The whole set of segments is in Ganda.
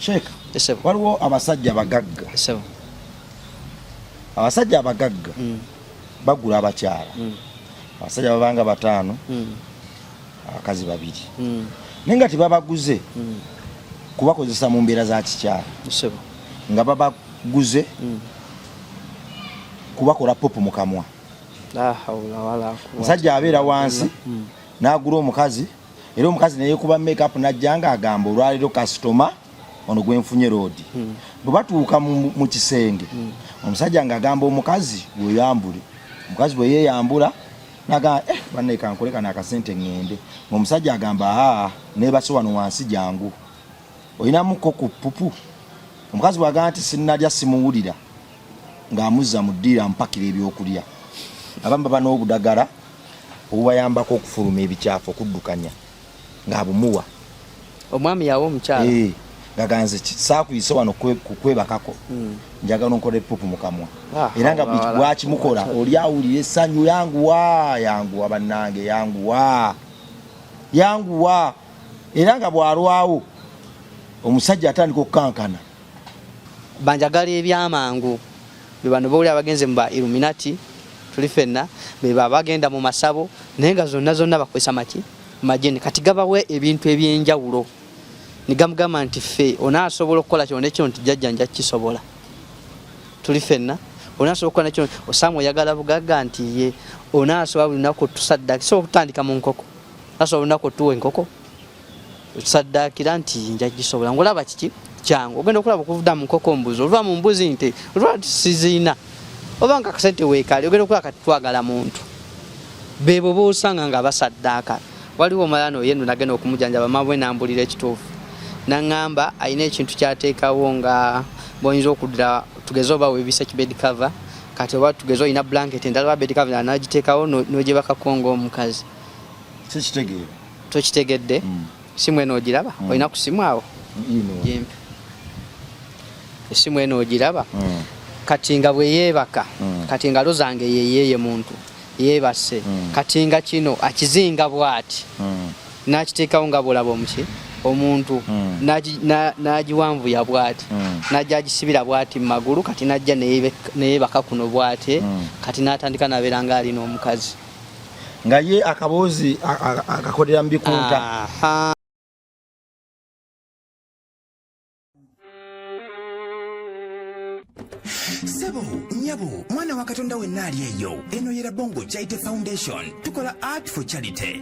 Sheikh waliwo abasajja bagagga abasajja abagagga bagula abakyala abasajja babanga batano abakazi babiri nenga tibabaguze kubakozesa mu mbeera za kikyala nga babaguze kubakola popu mu kamwa musajja abeera wansi n'agula omukazi era omukazi naye kuba make up najjanga agamba olwaliro customer ono gwenfunye road bwe batuuka mu kisenge omusajja ng'agamba omukazi weyambule omukazi bwe yeeyambula naga banne kankoleka n'akasente ngende omusajja agamba neebase wano wansi jangu olinamuko ku pupu omukazi bw'agamba nti sinnalya simuwulira ng'amuzza mu ddiira ampakira ebyokulya abamu baba n'obudagala obubayambako okufuluma ebikyafu okuddukanya ng'abumuwa omwami yawo omukyala ngaganze saakuyise wano kukwebakako njagala onkole pupu mu kamwa era nga bwakimukola oli awulira essanyu yanguwa bannange yanguwa era nga bw'alwawo omusajja atandika okukankana banjagala ebyamangu be bano bawuli abagenze mu ba Illuminati tuli fenna be bagenda mu masabo naye nga zonna bakozesa majeni kati gabawe ebintu ebyenjawulo nigamugamba nti ffe onaasobola okukola kyonna ekyo nti jjajja kisobola tuli fenna onaasobola okukola nekyo osaamu oyagala bugagga nti ye onaasobola buli lunaku tusaddaki so okutandika mu nkoko nasobola olunaku tuwa enkoko tusaddakira nti nja gisobola ngolaba kiki kyangu ogenda okulaba okuvuda mu nkoko mbuzi oluva mu mbuzi nti oluva siziina oba nga kasente weekali ogenda okulaba kati twagala muntu bebo boosanga nga basaddaaka waliwo omalano yenu nagenda okumujanjaba mabwe nambulira ekituufu nangamba ayina ekintu kyateekawo nga boyinza okuddira tugeze oba webisa kibed cover kati oba tugeze oyina blanket endala bed cover nagiteekawo nojebakako ng'omukazi tokitegedde simu eno ogiraba olina ku simu awo jempe esimu eno ogiraba kati nga bwe yeebaka kati nga lozange yeyeye muntu yeebase kati nga kino akizinga bwati nakiteekawo nga bwolaba omuki omuntu nagiwanvuya bwati najja agisibira bwati mu magulu kati najja neyeebaka kuno bwati kati natandika nabeera nga alina omukazi nga ye akaboozi akakolera mu bikunta Sebo, nyabo, mwana wa Katonda wenna ali eyo. Eno yera Bongo Charity Foundation. Tukola art for charity.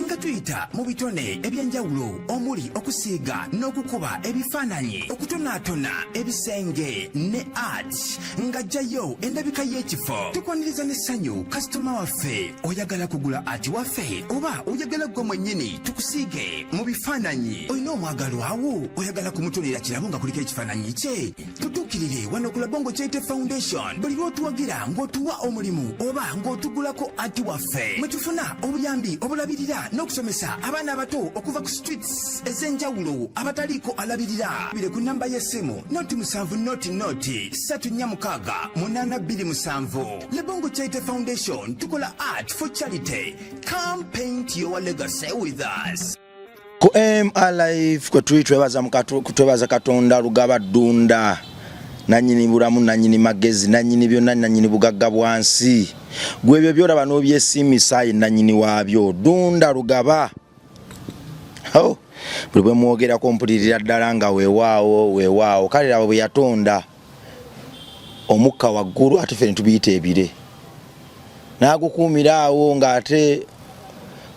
Nga tuyita mu bitone ebyenjawulo omuli okusiiga n'okukuba ebifaananyi okutonaatona ebisenge ne art nga jjayo endabika y'ekifo. Tukwaniriza n'essanyu kasitoma waffe oyagala kugula art waffe oba oyagala gwe mwennyini tukusiige mu bifaananyi. Olina omwagalwa awo oyagala kumutonera kirabo nga kuliko ekifaananyi kye. Tutuukirire wano ku Bongo Charity Foundation buli lw'otuwagira ng'otuwa omulimu oba ng'otugulako ati waffe mwe tufuna obuyambi obulabirira n'okusomesa abaana abato okuva ku streets ez'enjawulo abataliiko alabirira bire ku namba y'essimu noti 7 noti 346 Le Bongo Charity Foundation tukola art for charity. Come paint your legacy with us. Ku MLive kwe twebaza Katonda Lugaba Dunda nanyini bulamu nanyini magezi nanyini byonna nanyini bugagga bwansi gwebyo byolaba n'obyesimisa nanyini waabyo Dunda Lugaba buli bwe mwogera kompulirira ddala nga weewaawo kale laba bwe yatonda omukka waggulu ate ffe ne tubiyita ebire n'agukuumira awo ng'ate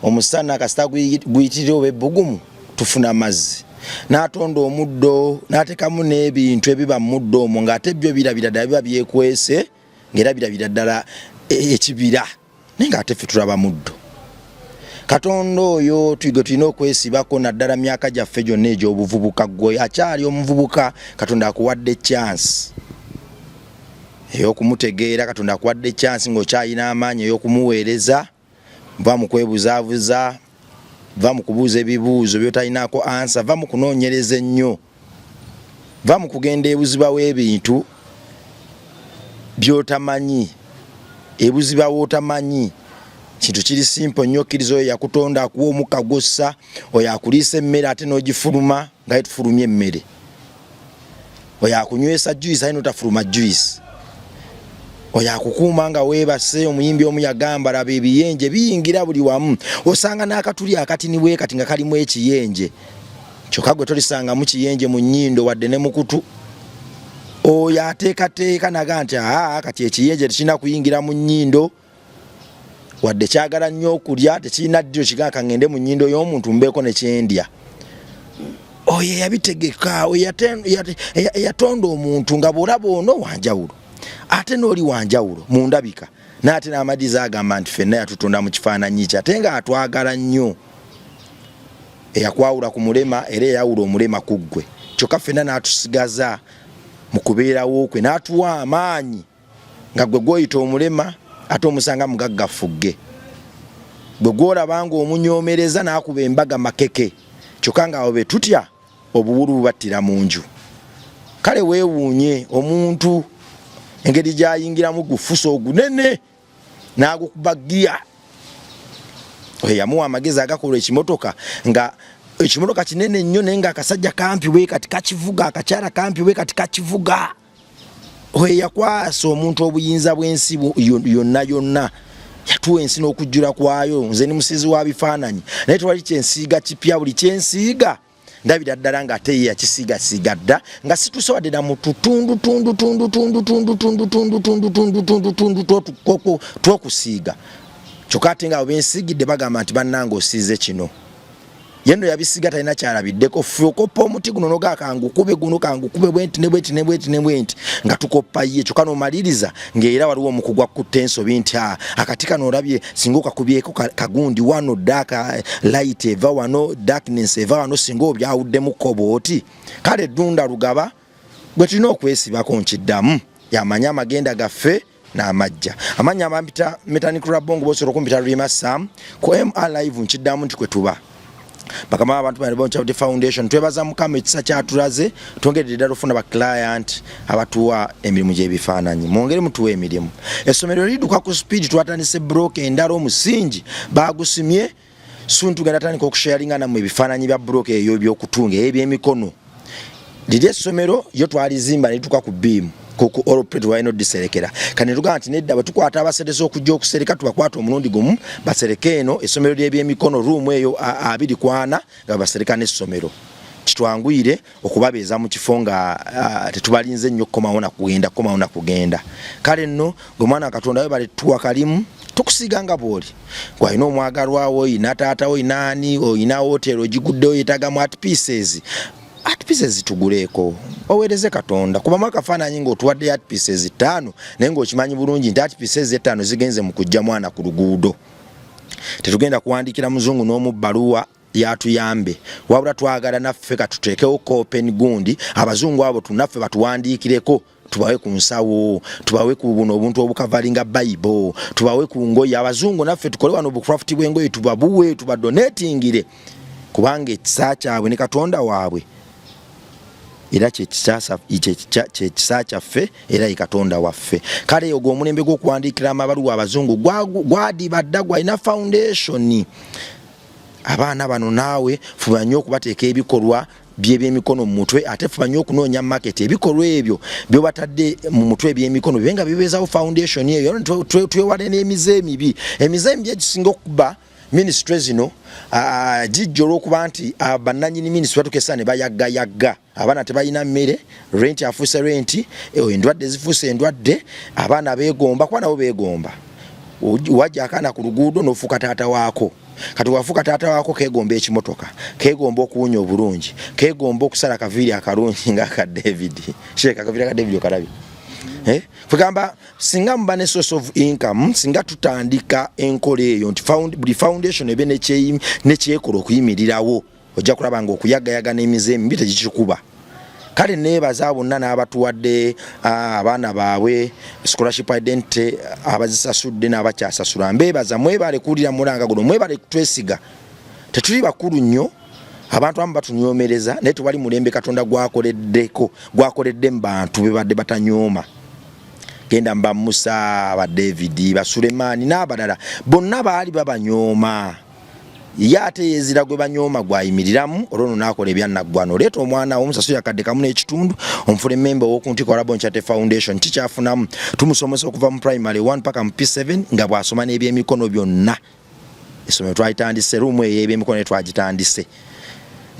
omusana kasita guyitirira oba ebbugumu tufuna amazzi n'atonda omuddo n'atekamu n'ebintu ebiba mu muddo omwo ng'ate byo birabira ddala biba byekwese ng'era birabira ddala ekibira naye ng'ate ffe tulaba muddo Katonda oyo tulina okwesibako naddala myaka gyaffe gyonna egy'obuvubuka gwe akyali omuvubuka Katonda akuwadde chance ey'okumutegeera Katonda akuwadde chance ng'okyalina amaanyi ey'okumuweereza va mu kwebuzaabuza va mu kubuuza ebibuuzo by'otalinaako ansa va mu kunoonyereza ennyo va mu kugenda ebuziba w'ebintu by'otamanyi ebuziba w'otamanyi kintu kiri simple nnyo kkiriza oyo yakutonda akuwa omukka gwossa oyo akuliisa emmere ate n'ogifuluma nga tufulumye emmere oya kunywesa juice ayino tafuruma juice oya kukuuma nga weebase omuyimbi omuyagamba laba ebiyenje biyingira buli wamu osanga n'akatuli akati niwe kati nga kalimu ekiyenje kyokka gwe tolisanga mu kiyenje mu nnyindo wadde ne mukutu oyo ateekateeka naga nti kati ekiyenje tekirina kuyingira mu nnyindo wadde kyagala nnyo okulya tekirina ddiro kigaa kangende mu nnyindo y'omuntu mbeeko ne kyendya oyo yabitegeka yatonda omuntu nga bw'olaba ono wanjawulo ate n'oli wanjawulo mu ndabika n'ate n'amadiza agamba nti ffenna yatutonda mu kifaananyi kye ate nga atwagala nnyo eyakwawula ku mulema era eyawula omulema ku ggwe kyokka ffenna n'atusigaza mu kubeerawo kwe n'atuwa amaanyi nga gwe gw'oyita omulema ate omusanga mugaggafugge bwe gw'olaba nga omunyoomereza n'akuba embaga makeke kyokka nga awo be tutya obuwulu bubattira mu nju kale weewuunye omuntu engeri gy'ayingiramu gufuso ogunene n'agukuba giya yamuwa amagezi agakola ekimotoka nga ekimotoka kinene nnyo naye nga akasajja kampi we kati kakivuga akakyala kampi we kati kakivuga yakwasa omuntu obuyinza bw'ensi yonna yonna yatuwa ensi n'okujjula kwayo nze ni musizi wa bifaananyi naye tewali kyensiiga kipya buli kyensiiga ndabira ddala nga ate ye yakisiigasiiga dda nga situsowadde na mu tutundu twokusiiga kyokka ate nga bensiigidde bagamba nti bannanga osiize kino yendo yabisiga talina kyalabiddeko fukoppa omuti guno nogakangukube guno kangukube bwenti ne bwenti nga tukoppa ye kyokka n'omaliriza ng'era waliwo omukugwa kutta ensobi nti akati kano olabye singa okakubyeko kagundi wano dark light eva wano darkness eva wano singa obyawuddemu kobooti kale eddunda lugaba bwe tulina okwesibako nkiddamu yamanya amagenda gaffe n'amajja amanya abampita Mechanical Rabongo bosobola okumpita Lulima Sam ku MR live nkiddamu nti kwe tuba bakama abantu ba Rabongo Charity Foundation twebaza mukama ekisa kyatulaze twongedde ddala ofuna ba client abatuwa emirimu gy'ebifaananyi mwongere mutuwa emirimu essomero liduka ku speed twatandise block endala omusingi bagusimye soon tugenda tandika okusharinga namwe ebifaananyi bya block eyo by'okutunga eby'emikono liri essomero yo twalizimba liduka ku beam kuku oropete waino diserekera kane tuga nti nedda batukwata abasedese okujja okusereka tubakwata omulundi gumu basereke eno essomero ly'ebyemikono room eyo abiri kwana nga basereka n'essomero kitwanguyire okubabeeza mu kifo nga tetubalinze nnyo komaona kugenda kale nno gomwana Katonda we bali tuwa kalimu tukusiga nga bwoli gwalina omwagalwawo oyina taata oyina ani oyina hotelo ogiguddeyo yetagamu art pieces tuguleeko oweereze Katonda kuba makafaananyi ng'otuwadde art pieces 5 naye ng'okimanyi bulungi nti art pieces 5 zigenze mu kujja mwana ku luguudo tetugenda kuwandiikira muzungu n'omubbaluwa yatuyambe wabula twagala naffe katuteekewo open gundi abazungu abo tunaffe batuwandiikireko tubawe ku nsawo tubawe ku buno obuntu obukavalinga Bible tubawe ku ngoye abazungu naffe tukole wano obucraft bw'engoye tubabuwe tubadonatingire kubanga ekisa kyabwe ne Katonda waabwe era kyekisa kyaffe era Katonda waffe kale ogwo omulembe gw'okuwandiikira amabaluwa abazungu gwadibadda gwalina foundation abaana bano naawe fuba nnyo okubateeka ebikolwa by'ebyemikono mu mutwe ate fuba nnyo okunoonya market ebikolwa ebyo byobatadde mu mutwe ebyemikono bibenga bibeezawo foundation eyo twewale n'emize emibi egisinga okuba ministry zino jijjo olw'okuba nti bannannyini ministry batukesa ne bayagga abaana tebalina mmere rent afuuse rent endwadde zifuuse endwadde abaana beegomba kuba nabo beegomba wajja akaana ku luguudo n'ofuuka taata waako kati wafuuka taata waako keegomba ekimotoka keegomba okuwunya obulungi keegomba okusala kaviiri akalungi ng'aka David sheeka kaviiri aka David okalabye kugamba singa muba ne source of income singa tutandika enkola eyo nti buli foundation ebe nekyekola okuyimirirawo ojja kulaba nga okuyagayaga n'emize embi tegikikuba kale neebaza bonna n'abatuwadde abaana baabwe scholarship identity abazisasudde n'abakyasasula mbeebaza mwebale kuwulira mulanga guno mwebale kutwesiga tetuli bakulu nnyo abantu abamu batunyomereza naye tewali mulembe Katonda gwakoledde mu bantu bebadde batanyooma genda mba Musa ba David ba Sulemani n'abalala bonna baali babanyooma yate yezira gwe banyooma gwayimiriramu olwo nakola ebyannaggwano leeta omwana omusasula yakadde kamu n'ekitundu omufule member w'okuntiko Alabon Charity Foundation tikyafunamu tumusomesa okuva mu primary 1 paka mu P7 nga bw'asoma n'ebyemikono byonna essomero twalitandise ruumu eyo ebyemikono twagitandise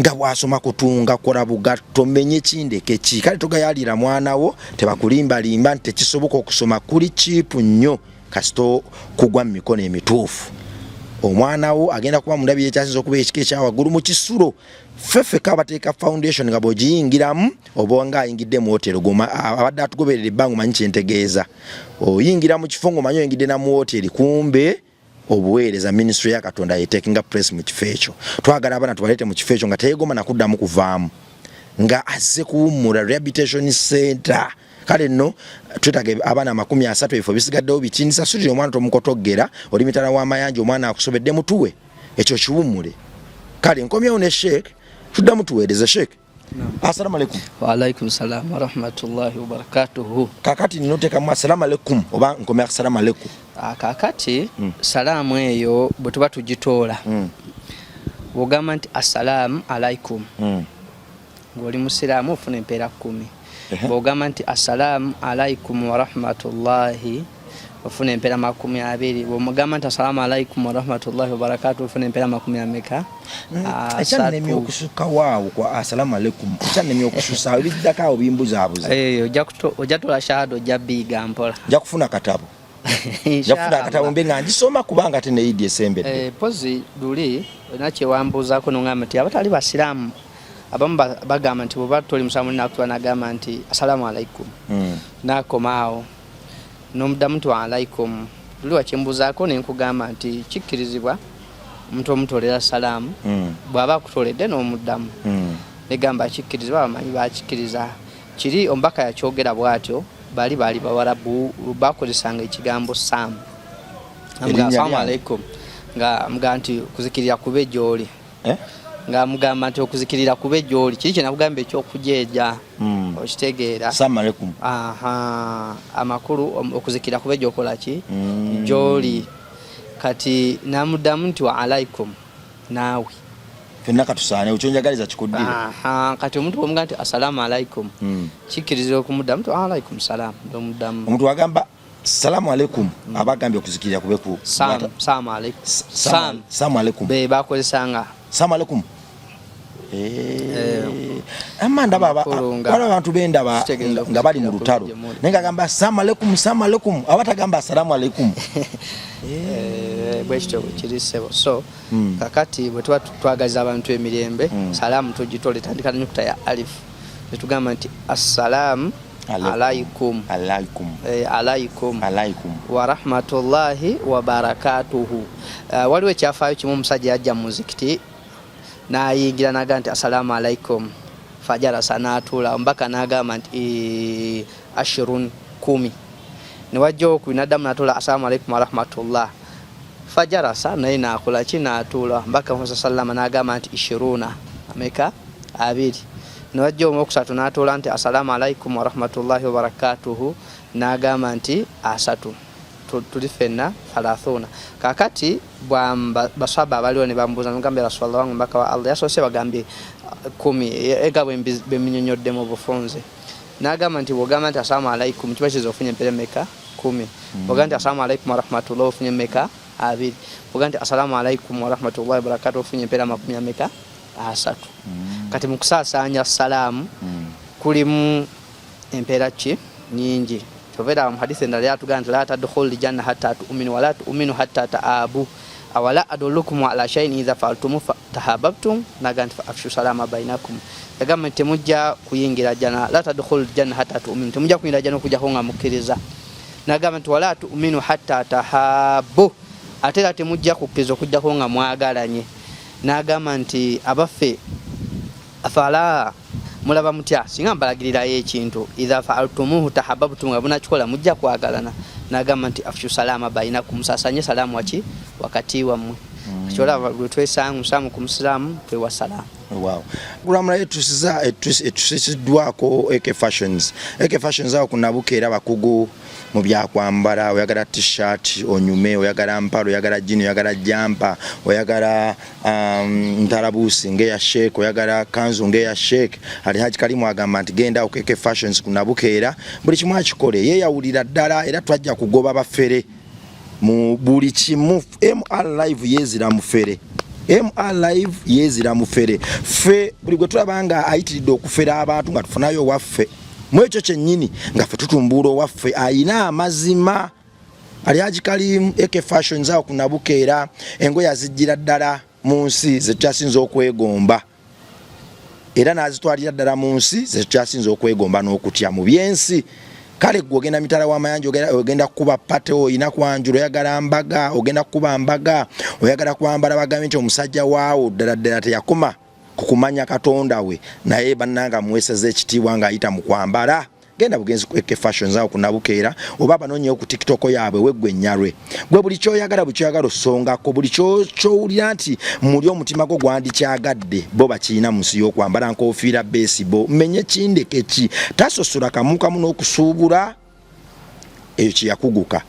nga bw'asoma kutunga kola bugatto menye kindeke ki kale togayalira mwana wo tebakulimbalimba nti tekisoboka okusoma kuli chipu nnyo kasito kugwa mu mikono emituufu omwana wo agenda kuba mundabi ekyasinza okuba ekika ekyawaggulu mu kisulo ffeffe Kabateeka Foundation nga bw'ogiyingiramu oba nga ayingidde mu hoteri goma abadde atugoberera ebbanga omanyi kyentegeeza oyingira mu kifo ng'omanyi oyingidde na mu hoteri kumbe obuweereza ministry ya Katonda yetekinga press mu kifo ekyo twagala abana tubalete mu kifo ekyo nga teyegoma nakuddamu kuvaamu nga azze kuwummula rehabilitation center kale nno twetaaga abaana 30 ebifo bisigaddewo bitini sasulira omwana tomukotoggera oli mitala w'amayanja omwana akusobedde mutuwe ekyo kiwummule kale nkomyewo ne Sheikh tuddamu tuweereze Sheikh. Assalamu alaikum. Wa alaikum salam wa rahmatullahi wa barakatuhu. Kakati ninotekamu assalamu alaikum oba nkome assalamu alaikum. Kakati salamu eyo bwe tuba tugitoola bw'ogamba nti assalamu alaikum ng'oli musiraamu ofuna empeera 10 bw'ogamba nti assalamu alaikum wa rahmatullahi ofuna empeera 20 bw'ogamba nti assalamu alaikum wa rahmatullahi wa barakatuhu ofuna empeera 20 ekyannemye okusuka waawo kwa assalamu alaikum ekyannemye okususa ebiddako awo bimbuzaabuza ojja tola shahada ojja biiga mpola ojja kufuna akatabo yafuna akatabo mbe nga ngisoma kubanga ate neidi esembedde pozi luli olina kyewambuuzaako nongamba nti abatali basiraamu abamu bagamba nti bweba toli musaamu nakutuba nagamba nti assalamu alaikum nakomaawo nomuddamu nti wa alaikum luli wakyembuuzaako nenkugamba nti kikkirizibwa omuntu omutolera salaamu bw'aba akutoledde n'omuddamu negamba kikkirizibwa bamanyi bakikkiriza kiri omubaka yakyogera bw'atyo bali bawarabu bakozesanga ekigambo sam assalamu alaikum nga mugamba nti okuzikirira kube gy'oli nga mugamba nti okuzikirira kube gy'oli kiri kyenakugamba ekyokujeeja okitegeera assalamu alaikum amakulu okuzikirira kube gy'okola ki gy'oli kati namuddamu nti wa alaikum naawe fenna katusaane okyonjagaliza kikuddire kati omuntu bw'omugamba nti assalamu alaikum kikkirizibwa okumuddamu nti wa alaikum salam omuddamu omuntu wagamba salamu alaikum abagambye okuzikirira kube ku salamu alaikum salamu alaikum be bakozesanga salamu alaikum amanda wala abantu bendaba nga bali mu lutalo naye ngagamba salamu alaikum abatagamba assalamu alaikum bwekityo kirisebo so kakati bwe tuba twagaliza abantu emirembe salaamu tugitole tandika n'ennyukuta ya alif netugamba nti assalamu alaikum wa rahmatullahi wa barakatuhu. Waliwo ekyafaayo kimu omusajja yajja mu muzikiti n'ayingira n'agamba nti assalamu alaikum fajarasa n'atuula ombaka n'agamba nti ashirun 10 newajja okubiri n'addamu n'atuula assalamu alaikum wa rahmatullah fajarasa naye n'akola ki n'atuula mbaka Muhammad sallama n'agamba nti 20 ameka 2 newajja omukusatu n'atuula nti assalamu alaikum wa rahmatullahi wa barakatuhu n'agamba nti 3 tuli fenna 30 kakati baswaba abaliwo ne bambuuza n'ogambye Rasulullah wange mbaka wa Allah yasoose bagambye 10 ega bwe minyonyodde mu bufunze n'agamba nti bw'ogamba nti assalamu alaikum kiba kiza ofunye empere meka 10 bw'ogamba nti assalamu alaikum wa rahmatullahi ofunye meka 2 bw'ogamba nti assalamu alaikum wa rahmatullahi wa barakatuhu ofunye empere 10 meka 3 kati mu kusaasaanya salaamu kulimu empeera ki nyingi Tovera mu hadithi endala yatugamba nti la tadkhulul janna hatta tu'minu wa la tu'minu hatta ta'abu awala adullukum ala shay'in idha fa'altum tahabbtum nagandi fa afshu salama bainakum yagamba nti mujja kuyingira janna la tadkhulul janna hatta tu'minu temujja kuyingira janna kujja ko nga mukkiriza nagamba nti wala tu'minu hatta tahabbu atera temujja kukkiriza kujja ko nga mwagalanye nagamba nti abaffe afala mulaba mutya singa mbalagirira ekintu idha fa'altumuhu tahabbtum ngabuna kikola mujja kwagalana nagamba nti afshu salama bainakum sasanye salamu wachi wakati wamwe kyolaba lwe twesangusamu ku musiraamu twewasala. Wow. Kulamula etusiddwako AK Fashions. AK Fashions awo kunabukeera bakugu mu byakwambala, oyagala t-shirt onyume, oyagala mpalo, oyagala jini, oyagala jampa, oyagala ntalabuusi ngeya sheik, oyagala kanzu ngeya sheik. Alhaji Kalimu agamba nti genda ku AK Fashions kunabukeera buli kimu akikole. Yeeyawulira ddala era twajja kugoba bafere mu buli kimu. MR Live yezira mufere. MR Live yezira mufere. Fe buli gwe tulabanga ayitiridde okufera abantu nga tufunayo waffe. Mwekyo kyennyini nga ffe tutumbuula waffe ayina amazima. Alhaji Kalimu AK Fashions awo kunabukeera engoye azijjira ddala mu nsi zekyasinza okwegomba. Era n'azitwalira ddala mu nsi zekyasinza okwegomba n'okutya mu byensi. Kale gwe ogenda mitala w'amayanja ogenda kuba pate, oyina kwanjula, oyagala mbaga, ogenda kuba mbaga, oyagala kwambala bagambe nti omusajja waawo ddala teyakoma kukumanya Katonda we naye bannanga muweseza ekitiibwa ng'ayita mu kwambala. Genda bugenzi ku AK Fashions awo kunabukeera oba abanoonyeyo ku TikTok yaabwe weggwe ennyalwe. Gwe buli kyoyagala osongako, buli kyowulira nti muli omutima gwo gwandikyagadde bo bakiina mu nsi y'okwambala nkoofiira baseball, menye kindeke ki, tasosola kamukamu n'okusuubula eyo kyeyakuguka.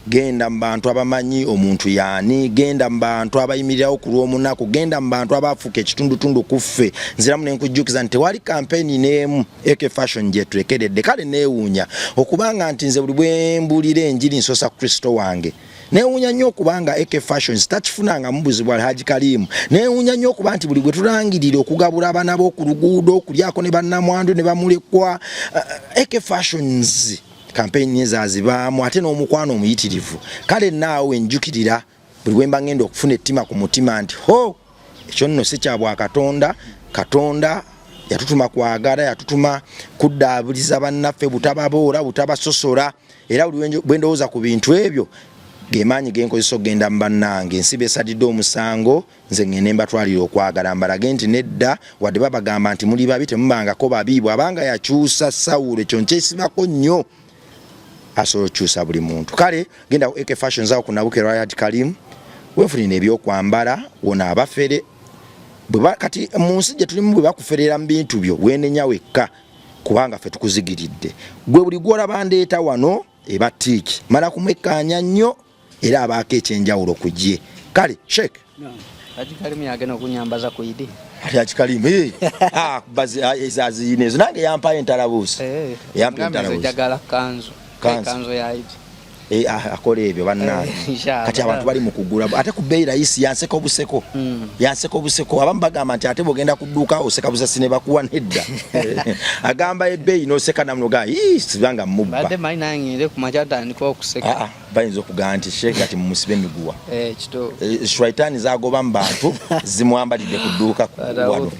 Genda mu bantu abamanyi omuntu yaani, genda mu bantu abayimirirawo ku lw'omunaku, genda mu bantu abafuuka ekitundutundu kuffe. Nziramu ne nkujjukiza nti tewali kampeyini n'emu AK Fashion gye tulekeredde. Kale neewuunya okubanga nti nze buli bwe mbulira enjiri nsosa Kristo wange. Neewuunya nnyo okubanga AK Fashions takifunanga mu buzibu Alhaji Kalimu. Neewuunya nnyo okuba nti buli bwe tulangirira okugabula abaana b'oku luguudo, okulyako ne bannamwandu ne bamulekwa, AK Fashions campaign ezazibaamu ate n'omukwano omuyitirivu. Kale naawe njukirira buli bwe mba ngenda okufuna ettima ku mutima nti ekyo nno si kya bwa Katonda. Katonda yatutuma kwagala, yatutuma kuddaabuliza bannaffe, butababoora, butabasosola. Era buli bwe ndowooza ku bintu ebyo gemaanyi genkozesa okgenda mu bannange. Ensi beesadidde omusango, nze ngende mbatwalira okwagala mbalage nti nedda wadde babagamba nti muli babi temubangako babi. Bw'abanga yakyusa Sawulo ekyo nkyesibako nnyo, asobola okukyusa buli muntu. Kale genda ku AK Fashions awo kunabukeera Alhaji Kalimu weefunire ebyokwambala wona abafere. Kati mu nsi gye tulimu bwe bakuferera mu bintu byo weenenya wekka kubanga ffe tukuzigiridde. Gwe buli gw'olaba ndeeta wano eba tiiki mala kumwekkaanya nnyo era abaako ekyenjawulo ku gye. Kale Sheikh Alhaji Kalimu yagenda okunyambaza ku Idi. Alhaji Kalimu ezaziyina ezo nange yampayo entalabuusi. Yampayo entalabuusi. Njagala kanzu ya Idi. Akola ebyo bannange. Kati abantu bali mu kugula ate ku bbeeyi rayisi yanseka obuseko. Yanseka obuseko. Abamu bagamba nti ate bw'ogenda ku dduuka oseka busasi ne bakuwa nedda. Agamba ebbeeyi n'oseka namuno ga sibanga mubba. Badde mali nange ngende ku makya atandika okuseka. Bayinza okugamba nti Sheikh kati mumusibe emiguwa. Kito. Shwaitaani zagoba mu bantu zimwambalidde ku dduuka wano.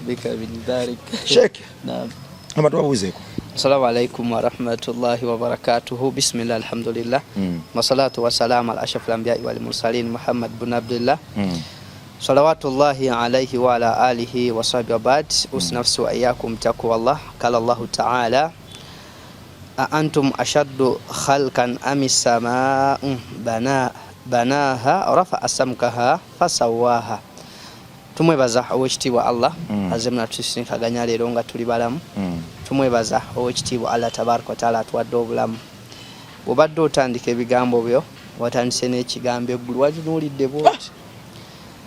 Sheikh. Naam. Amatu babuuzeeko. Assalamu alaikum wa rahmatullahi wa barakatuhu. Bismillah, alhamdulillah. Wassalatu wassalamu ala ashrafil anbiya'i wal mursalin Muhammad bin Abdullah. Salawatullahi alayhi wa ala alihi wa sahbihi wa ba'd. Usnafsu wa iyyakum taqwallah. Qala Allah ta'ala: A antum ashaddu khalqan amis samaa'u banaha rafa'a samkaha fasawwaha. Tumwebaza owekitiibwa Allah azemna tusinkaganya leero nga tuli balamu. Tumwebaza owekitiibwa Allah tabaraka wa taala atuwadde obulamu. Obadde otandika ebigambo byo watandise n'ekigambo eggulu watunuulidde bwoti.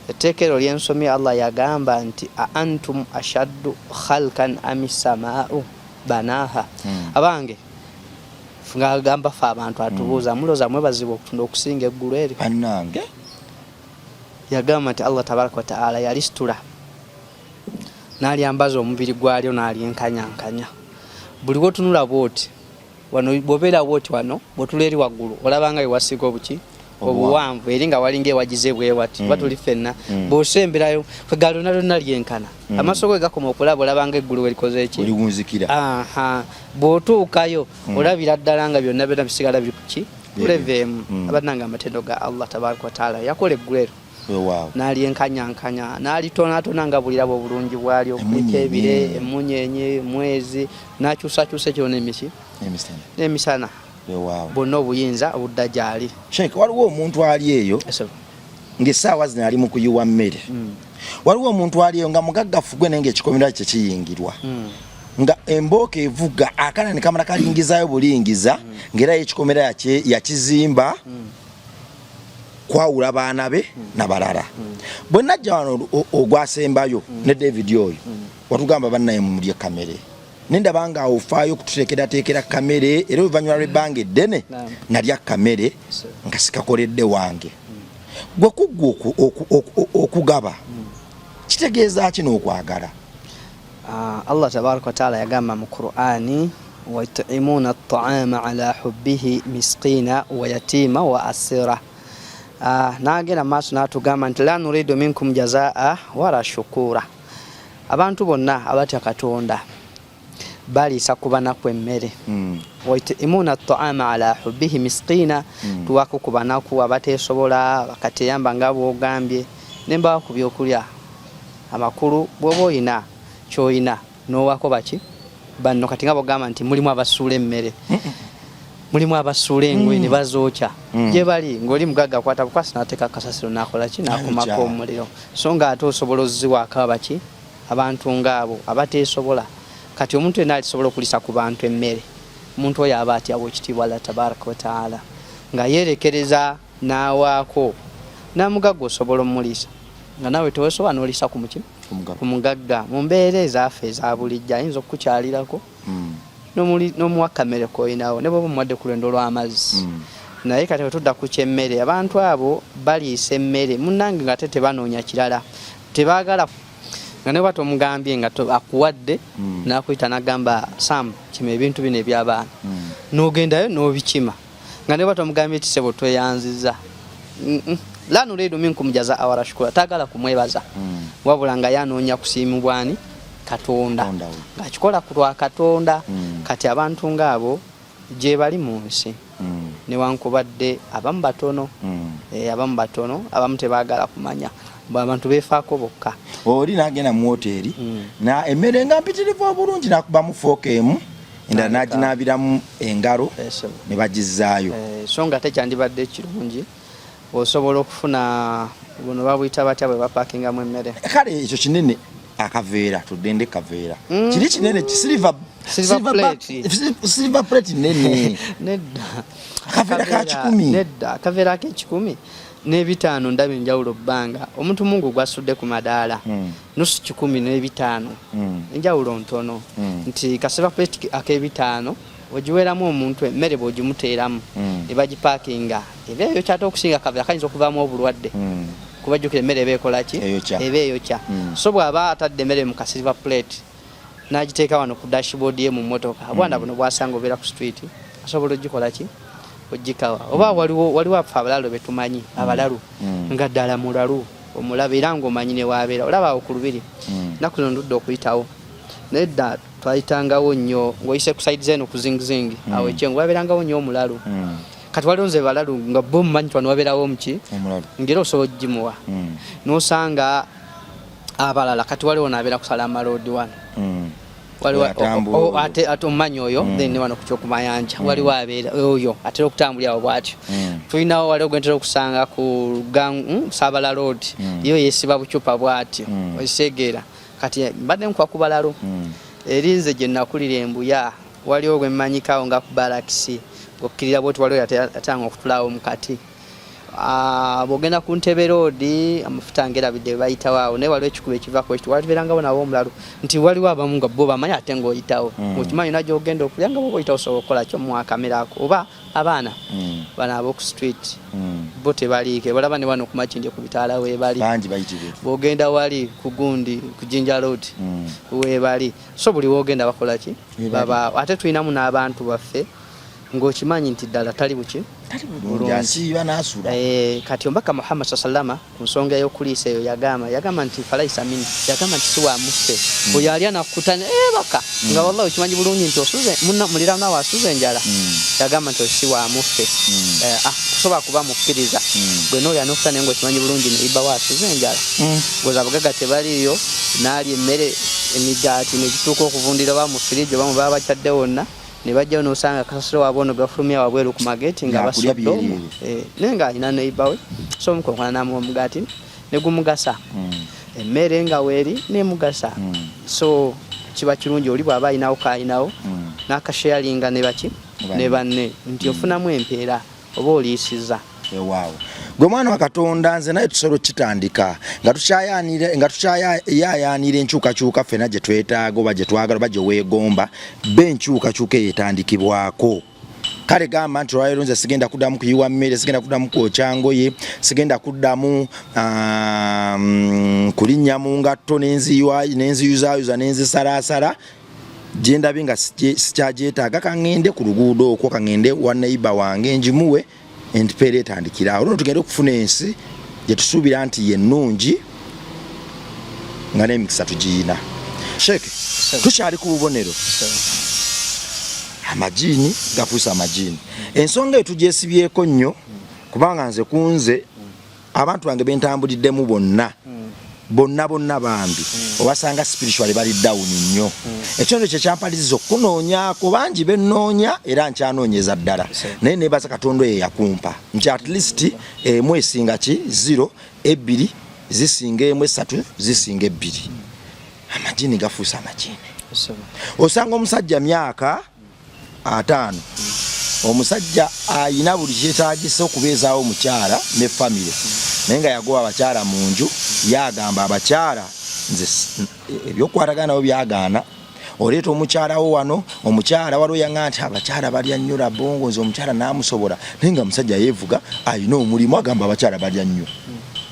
Etteekero ly'ensomye Allah yagamba nti a antum ashaddu khalqan amis samaa'u banaha. Abange funga agamba fa abantu atubuuza muloza mwebazibwa okutunda okusinga eggulu eryo. Bannange yagamba nti Allah tabaraka wa taala yalisitula n'alyambaza omubiri gwalyo n'alyenkanyankanya. Buli wotunula bwoti wano bwobeera bwoti wano bwotula eri waggulu olabanga ewasiika obuki obuwanvu eri nga walinga ewagize bwewati batuli ffenna bw'osemberayo kwegalo nalyo lyenkana amaaso ge gakoma okulaba olabanga eggulu werikoze eki oliwunzikira. Bw'otuukayo olabira ddala nga byonna byonna bisigala biri kuki kuleveemu. Abannanga amatendo ga Allah tabaraka wa taala yakola eggulu eryo n'alyenkanyankanya n'alitonaatona nga buliraba obulungi bwalyo okuliko ebire, emunyenye, mwezi n'akyusakyusa ekyo n'emisana bonna obuyinza obudda gy'ali. Sheikh waliwo omuntu ali eyo ng'essaawa zino ali mu kuyiwa mmere waliwo omuntu aliyo nga mugaggafu gwe naye ng'ekikomera kye kiyingirwa nga embooka evuga akaana ne kamala kalingizaayo bulingiza ng'era ekikomera yakizimba kwawula baana be nabalala bwe najja wano ogwasembayo ne David oyo watugamba bannaye mumulye kamere nendaba nga ofaayo okututeekerateekera kamere era oluvannyuma lw'ebbanga eddene nalya kamere nga sikakoledde wange gwe kuggwa okugaba kitegeeza ki n'okwagala Allah tabaraka wa taala yagamba mu Qur'ani wa yut'imuna at-ta'ama ala hubbihi miskina wa yatima wa asira nagenda maaso n'atugamba nti la nuridu minkum jazaa wala shukura abantu bonna abatya Katonda balisa kubanaku emmere waitimuna at-ta'ama ala hubbihi miskina tuwako kubanaku abateesobola bakateyamba nga bwogambye nemba ku byokulya amakulu bwoba oyina kyoyina n'owako baki banno kati nga bwogamba nti mulimu abasuula emmere mulimu abasuula engoye ne bazookya gye bali ng'oli mugagga akwata bukwasi n'ateeka akasasiro n'akola ki n'akumako omuliro so nga ate osobola ozziwaako abaki abantu ng'abo abateesobola kati omuntu yenna alisobola okulisa ku bantu emmere omuntu oyo aba atyawo ekitiibwa Allah tabaraka wa taala nga yeerekereza n'awaako n'amugagga osobola omulisa nga nawe teweesobola n'olisa ku muki ku mugagga mu mbeera ezaffe eza bulijjo ayinza okukukyalirako n'omuwa kamere koyinawo ne bwoba omuwadde ku lwendo lw'amazzi naye kati wetudda ku kyemmere abantu abo baliisa emmere munnange nga ate tebanoonya kirala tebaagala nga ne bwate omugambye nga akuwadde n'akuyita n'agamba Sam kima ebintu bino eby'abaana n'ogendayo n'obikima nga ne bwate omugambye ti sebo tweyanziza la nuridu minkum jazaa wala shukura taagala kumwebaza wabula nga yanoonya kusiimibwani Katonda ng'akikola ku lwa Katonda kati abantu ng'abo gye bali mu nsi newankubadde abamu batono abamu tebaagala kumanya abantu beefaako bokka oli n'agenda mu woteeri na emmere nga mpitirivu obulungi n'akuba mu fooka emu endala n'aginaabiramu engalo ne bagizaayo so nga tekyandibadde kirungi osobola okufuna buno babuyita batya bwe bapaakingamu emmere kale ekyo kinene akaveera tudende kaveera kiri kinene silver plate nene nedda akaveera ka 10 nedda akaveera k'ekikumi n'ebitaano ndaba enjawulo bbanga omuntu mungu gwasudde ku madaala nusu 10 n'ebitaano enjawulo ntono nti kaseva plate ak'ebitaano ogiweramu omuntu emmere bw'ogimuteeramu ne bagipaakinga eba eyokya ate okusinga akaveera kayinza okuvaamu obulwadde kubajjukira emmere eba ekola ki eba eyokya so bw'aba atadde emmere mu kasilver plate n'agiteeka wano ku dashboard ye mu mmotoka bwanda buno bwasanga obeera ku street asobola ogikola ki ogikawa oba waliwo afe abalalu betumanyi abalalu nga ddala mulalu omulaba era ng'omanyi ne waabeera olaba awo ku lubiri naku zino ndudde okuyitawo nedda twayitangawo nnyo ng'oyise ku side zeno ku zingizingi awo ekyengo wabeerangawo nnyo omulalu kati waliwo nze balalu nga bo mumanyi twano wabeerawo omuki ngera osobola ogimuwa n'osanga abalala kati waliwo naabeera kusala amaloodi wano ate omumanyi oyo then ne wano ku kyokumayanja waliwo abeera oyo atera okutambulira awo bwatyo tulinawo waliwo gwentera okusanga ku Saabala road yo yeesiba bucupa bwatyo okisegeera kati mbadde nkwa ku balalo erinze gye nakulira embuya waliwo gwe mmanyikawo nga ku balakisi okkirira bwoti waliwo yatanga okutulawo mukati bwogenda ku Ntebe road amafuta ngerabidde bayitawo awo naye waliwo ekikuba ekivako ekyo watubeerangawo nawo omulalu nti waliwo abamu nga bo bamanyi ate ng'oyitawo okimanyi najja ogenda okulya nga boba oyitawo osobola okukola kyo mu akamerako oba abaana bano ab'oku street bo tebaliike balaba ne wano ku Makindye ku bitaala weebali bwogenda wali ku Gundi ku Jinja road weebali so buli woogenda bakola ki baba ate tulinamu n'abantu baffe ng'okimanyi nti ddala tali buki kati ombaka Muhammad sallama ku nsonga y'okuliisa eyo yagamba nti falaisa min yagamba nti si wa muffe oyo alya nakutana baka nga wallahi okimanyi bulungi nti osuze muliraanwa wasuze enjala yagamba nti si wa muffe tosobola kuba mukkiriza gwe n'oyo anokutana naye ng'okimanyi bulungi neiba wasuze enjala goza abagagga tebaliiyo n'alya emmere emigaati negituuka okuvundira ba mu firiji oba mu baba bakyadde wonna ne bajja n'osanga kasasiro wabono gafulumya wabweru ku mageti nga basoddo nenga ina neighbor so mukonkana namu mugati ne gumugasa emmere nga weri ne mugasa so kiba kirungi oli bwaba ayinawo kayinawo n'akasharinga ne baki ne banne nti ofunamu empeera oba oliisiza wow gwe mwana wa Katonda nze naye tusolo kitandika nga tukyayayanira enkyukakyuka ffena gye twetaaga oba gye twagala oba gye weegomba benkyukakyuka eyetandikibwako kale gamba nti olwaleero nze sigenda kuddamu kuyiwa mmere sigenda kuddamu kwokya ngoye sigenda kuddamu kulinnya mu ngatto n'enziyuzayuza n'enzisalaasala gyendabye nga sikyagyetaaga kaŋŋende ku luguudo okwo kaŋŋende wa neighbor wange njimuwe empeera etandikira awo tugenda okufuna ensi gye tusuubira nti yennungi nga n'emikisa tugiyina. Sheikh, tukyali ku bubonero amajiini gafuusa amajiini. Ensonga etugyesibyeko nnyo kubanga nze kunze abantu bange bentambuliddemu bonna bambi obasanga spiritually bali down nnyo. Ekyo kye kyampaliriza okunoonyaako bangi bennoonya era nkyanoonyeza ddala naye neebaza Katonda oyo yakumpa nti at least emu esinga ki 0 2 zisinga emu 3 zisinga 2 amajiini gafuusa amajiini. Osanga omusajja myaka 5 omusajja ayina buli kyetaagisa okubeezaawo omukyala ne famire naye nga yagoba abakyala mu nju yagamba abakyala nze ebyokwatagana nabo byagaana oleeta omukyala wo wano omukyala waliwo yaŋŋamba nti abakyala balya nnyo labongo nze omukyala naamusobola naye nga omusajja yeevuga ayina omulimu agamba abakyala balya nnyo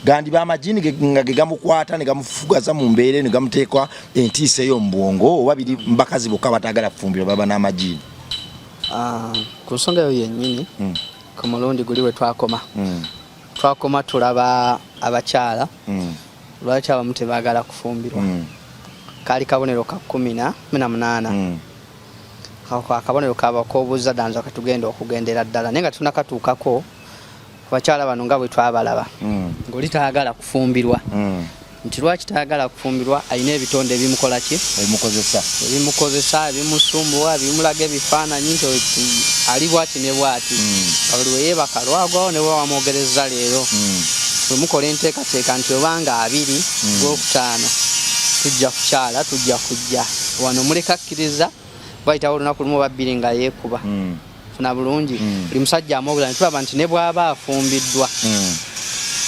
gandi bamajiini nga ge gamukwata ne gamufugaza mu mbeere ne gamuteekwa entiisa ey'omu bwongo oba biri mbakazi bokka batagala kufumbirwa baba n'amajiini. Ku nsonga eyo yennyini ku mulundi guli we twakoma tulaba abakyala lwaki abamu tebaagala kufumbirwa kaali kabonero ka 18 akabonero kabakoobuuza danza katugenda okugendera ddala naye nga tunakatuukako abakyala bano nga bwe twabalaba ng'oli taagala kufumbirwa nti lwaki taagala kufumbirwa alina ebitonde ebimukola ki ebimukozesa ebimusumbuwa ebimulaga ebifaananyi nti ali bwati ne bwati buli we yeebaka lwagwawo ne bwe wamwogereza leero bwe mukola enteekateeka nti obanga 2 Gwokutaano tujja kukyala tujja kujja wano mulekakkiriza bayitawo olunaku lumu oba 2 nga yeekuba funa bulungi buli musajja amawulira netulaba nti ne bw'aba afumbiddwa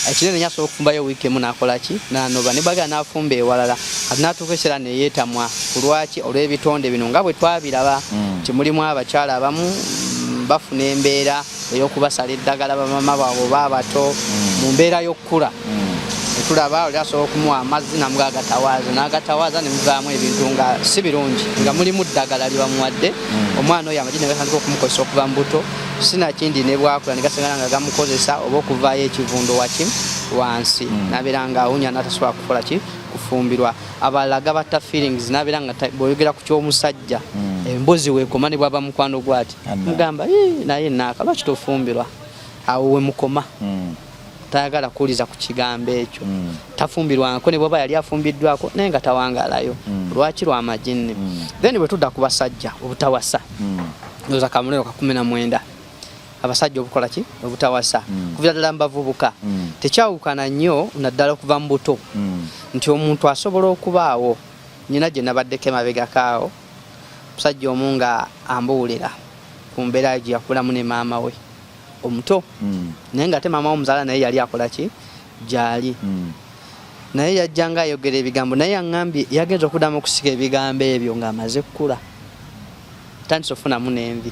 ekinene nyasobola okufumbayo wiiki emu n'akola ki n'anoba ne bwagala n'afumba ewalala ati n'atuuka ekiseera ne yeetamwa ku lwaki olw'ebitonde bino nga bwe twabiraba nti mulimu abakyala abamu bafuna embeera ey'okubasala eddagala bamama baabwe oba abato mu mbeera y'okkula netulaba oli asobola okumuwa amazzi namuga n'agatawaaza ne muvaamu ebintu nga si birungi nga mulimu ddagala libamuwadde omwana oyo amajiini gatandika okumukozesa okuva mu buto sinakindi ne bwakula ne gasengana nga gamukozesa oba okuvaayo ekivundo wansi nabeera nga awunya n'atasobola kukola ki kufumbirwa abalala gabatta feelings nabeera nga bw'oyogera ku ky'omusajja embuzi weekoma ne bwaba mukwano gwati mugamba naye naaka lwaki tofumbirwa awo we mukoma tayagala kuwuliza ku kigambo ekyo tafumbirwako ne bwaba yali afumbiddwako naye nga tawangalayo lwaki lw'amajiini then bwe tudda ku basajja obutawasa ndoza kamulero ka 19 abasajja obukola ki obutawasa kuvira ddala mu bavubuka tekyawukana nnyo naddala okuva mu buto nti omuntu asobola okubaawo nyina gye nabaddeko emabegakaawo musajja omu nga ambuwulira ku mbeera gye yakulamu ne maama we omuto naye nga ate maama omuzaala naye yali akola ki gyali naye yajjanga ayogera ebigambo naye yaŋŋambye yagenza okuddamu okusika ebigambo ebyo ng'amaze kkula tandise ofunamu n'envi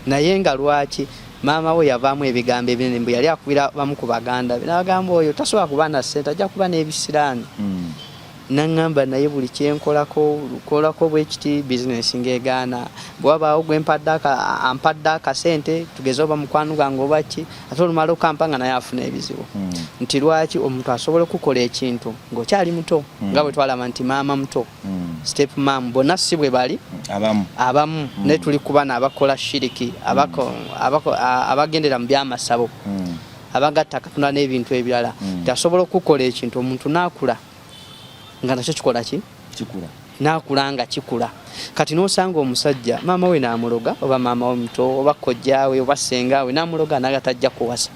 naye nga lwaki maama we yavaamu ebigambo ebinene bwe yali akubira bamu ku baganda be n'abagamba oyo tasobola kuba na ssente ajja kuba n'ebisiraani naŋŋamba naye buli kyenkolako lukolako bwekiti bizinesi ng'egaana bw'abaawo gwe ampadde akasente tugeze oba mukwano gwange oba ki ate olumala okampa nga naye afuna ebizibu nti lwaki omuntu asobola okukola ekintu ng'okyali muto nga bwe twalaba nti maama muto step mam bonna si bwe bali abamu naye tuli ku bana abakola shiriki abagendera mu byamasabo abagatta Katonda n'ebintu ebirala nti asobola okukola ekintu omuntu n'akula nga nakyo kikola ki nakulanga kikula kati nosanga omusajja maama we namuloga oba maama we muto oba kojjawe oba sengawe namuloga nagatajja kuwasa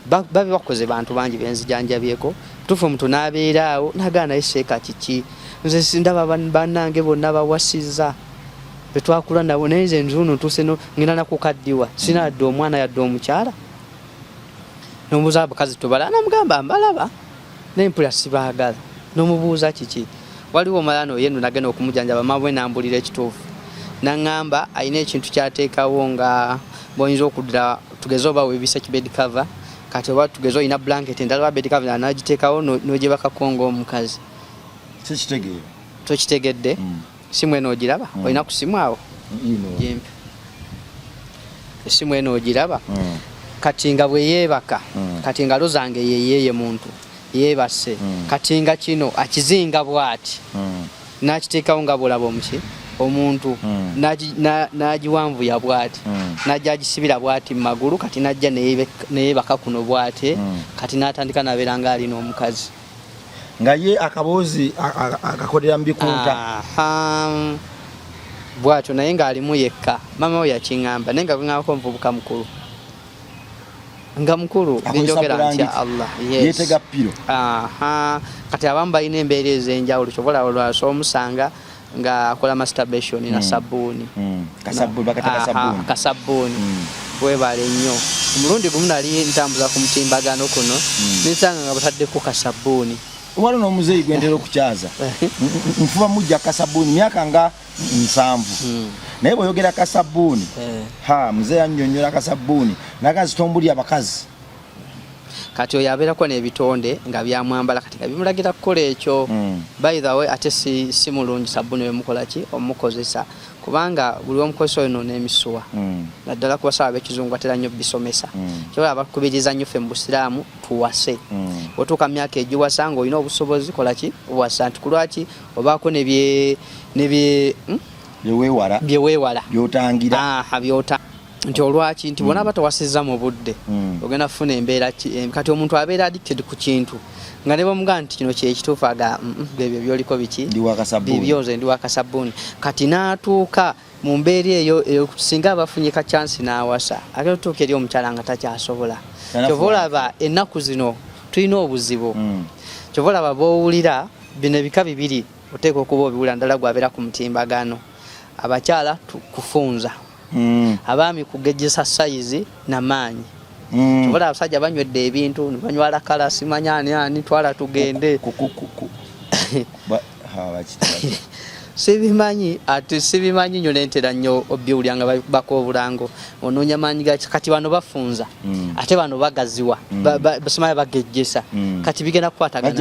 babe bakoze bantu bangi benzijanjabyeko tufu omuntu nabeeraawo nagaana yeseeka kiki nze sindaba bannange bonna bawasizza betwakula nabo nenze nzuno tuseno ngina nakukaddiwa sinadde omwana yadde omukyala nomubuuza abakazi tubala namugamba mbalaba nempula sibaagala nomubuuza kiki waliwo malano yenu nagenda okumujanjaba mabwe nambulira ekituufu nangamba ayina ekintu kyateekawo nga boyinza okudira tugeze oba webisa kibed cover kati oba tugeze ina blanket endala bed cover nagiteekawo nojebakakonga omukazi kikitegere tokitegedde simu eno ogiraba olina ku simu awo jempe esimu eno ogiraba kati nga bwe yeebaka kati nga lozange yeyeye muntu yeebase kati nga kino akizinga bwati nakiteekawo nga bulaba omuki omuntu nagiwanvuya bwati najja agisibira bwati mu magulu kati najja neyeebaka kuno bwati kati natandika nabeera nga alina omukazi nga ye akaboozi akakolera mu bikunta bwatyo naye ng'alimu yekka maama we yakiŋŋamba naye nga gweŋŋambako omuvubuka mukulu nga mukulu binjogera ntya Allah yeetega piro kati abamu balina embeera ez'enjawulo kyobola olwasa omusanga nga akola masturbation na sabbuuni kasabbuuni webale nnyo omulundi gumu nali ntambuza ku mutimbagano kuno nisanga nga bataddeko kasabbuuni waliwo n'omuzeeyi gwendera okukyaza nfuba mujja kasabbuuni myaka nga 7 naye bweyogera kasabbuuni muzeeyi annyonnyola kasabbuuni nagazi tombuli abakazi kati oyo abeerako n'ebitonde nga byamwambala kati nga bimulagira kukola ekyo by the way ate si mulungi sabbuuni wemukola ki omukozesa kubanga buli omukozesa oyo n'emisuwa naddala kubasaba b'ekizungu atera nnyo bisomesa kyobola abakubiriza nnyo ffe mu busiraamu tuwase otuuka myaka egiwasa nga olina obusobozi kola ki wasa nti kulwaki obaako byeweewala byotangira nti olwaki nti bona batawasizza mu budde ogenda kufuna embeera kati omuntu abeera addicted ku kintu nga ne bamugamba nti kino kyekituufu aga ebyo byoliko biki bibyoze ndi wakasabbuuni kati n'atuuka mu mbeera eyo singa abafunye ka chance n'awasa ate otuuka eri omukyala nga takyasobola kyova olaba ennaku zino tulina obuzibu kyova olaba b'owulira bino ebika bibiri oteeka okuba obiwulira ndala gwabeera ku mutimbagano abakyala kufunza abaami kugejesa sayizi namaanyi kyobola abasajja banywedde ebintu nibanywala kala simanya ani twala tugende sibimanyi ate sibimanyi nyo nentera nnyo obiwulya nga bakoobulango onoonya maanyi gaki kati bano bafunza ate bano bagaziwa basimaya bagejesa kati bigenda kukwatagana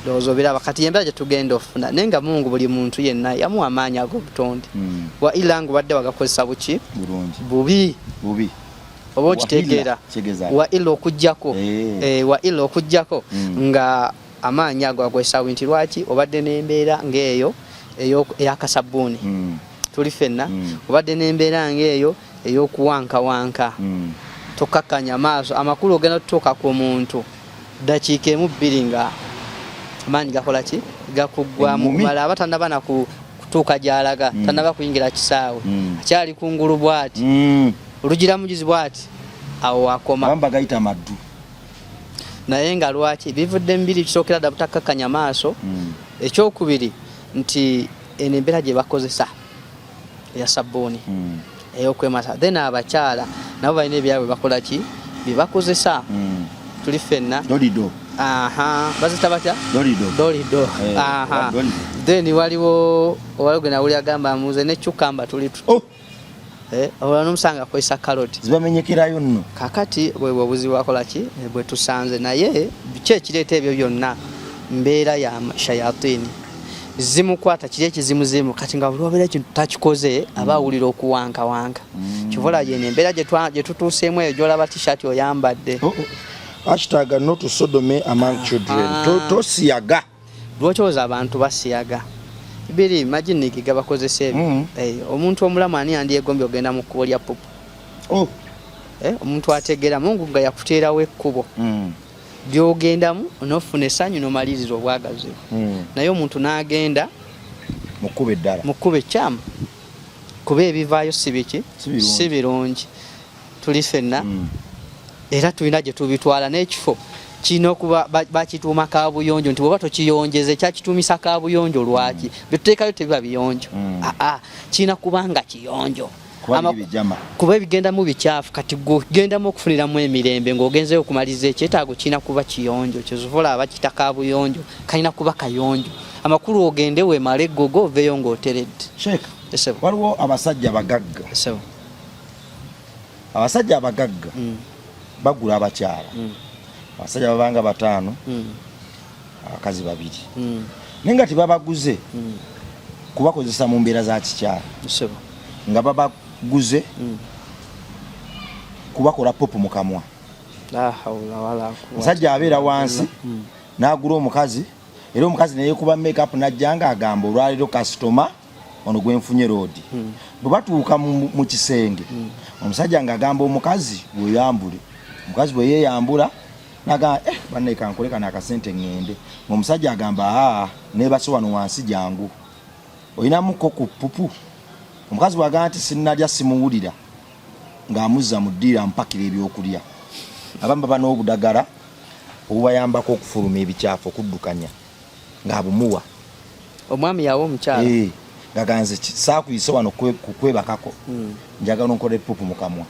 ndowooza obiraba kati embeera gye tugenda ofuna naye nga Mungu buli muntu yenna yamuwa amaanyi ag'obutonde wa ila nga obadde wagakozesa buki bubi oba okitegeera wa ila okuggyako nga amaanyi ago akozesa nti lwaki obadde n'embeera ng'eyo ey'akasabbuuni tuli ffenna obadde n'embeera ng'eyo ey'okuwankawanka tokkakkanya maaso amakulu ogenda tutuuka ku muntu dakiika emu bbiri nga amaanyi gakola ki gakuggwamu mala aba tannaba nakutuuka gy'alaga tannaba kuyingira kisaawe akyali kungulu bw'ati olugira mugizi bw'ati awo wakoma gayita maddu naye nga lwaki bivudde mubiri kisookera dda butakkakkanya maaso ekyokubiri nti eno embeera gye bakozesa eya sabbuuni ey'okwemasa then abakyala nabo balina ebyabwe bakola ki bye bakozesa tuli ffenna bazita batya dolido then waliwo gena wuli agamba muze ne cucumber tuli olwa nomusanga akozesa carrot zibamenyekerayo nno kakati bwebwe obuzibu akola ki bwe tusanze naye biki ekireeta ebyo byonna mbeera ya shayatini zimukwata kiri ekizimuzimu kati nga buli wabeera ekintu takikoze aba awulira okuwankawanka kivola yene embeera gye tutuuseemu eyo gyolaba t-shirt oyambadde hashtag not to sodome among children tosiyaga lwokyoza abantu basiyaga biri imagine gabakozesa ebyo omuntu omulamu ani yandyegombi ogenda mu kkubo lya pupu omuntu ategeera Mungu nga yakuteerawo ekkubo byogendamu onofuna essanyu nomaliriza obwagazi naye omuntu n'agenda mukube ekyamu kuba ebivaayo si birungi tuli ffenna era tulina gye tubitwala n'ekifo kirina okuba bakituuma kaabuyonjo nti bw'oba tokiyonjeze kyakituumisa kaabuyonjo lwaki byetuteekayo tebiba biyonjo kirina kubanga kiyonjo kuba ebigendamu bikyafu kati gogendamu okufuniramu emirembe ng'ogenzeyo okumaliriza ekyetaago kirina kuba kiyonjo kyezuvola abakita kaabuyonjo kalina kuba kayonjo amakulu ogende weemala eggogo oveeyo ng'oteredde. Waliwo abasajja abagagga bagula abakyala abasajja babanga 5 abakazi 2 naye nga tebabaguze kubakozesa mu mbeera za kikyala nga babaguze kubakola popu mu kamwa. Omusajja abeera wansi n'agula omukazi era omukazi naye kuba make-up n'ajja ng'agamba olwaleero kasitoma ono gwenfunye roodi bwe batuuka mu kisenge omusajja ng'agamba omukazi weyambule omukazi bwe yeeyambula naga banne kankole kana akasente ngende omusajja agamba nebase wano wansi jangu oyinamuko ku pupu omukazi bwagamba nti sinnalya simuwulira ng'amuzza mu ddiira ampakira ebyokulya abamba bano obudagala obubayambako okufuluma ebikyafu okuddukanya ng'abumuwa omwami yawo omukyala gaganze saakuyise wano kukwebakako njagala onkole pupu mu kamwa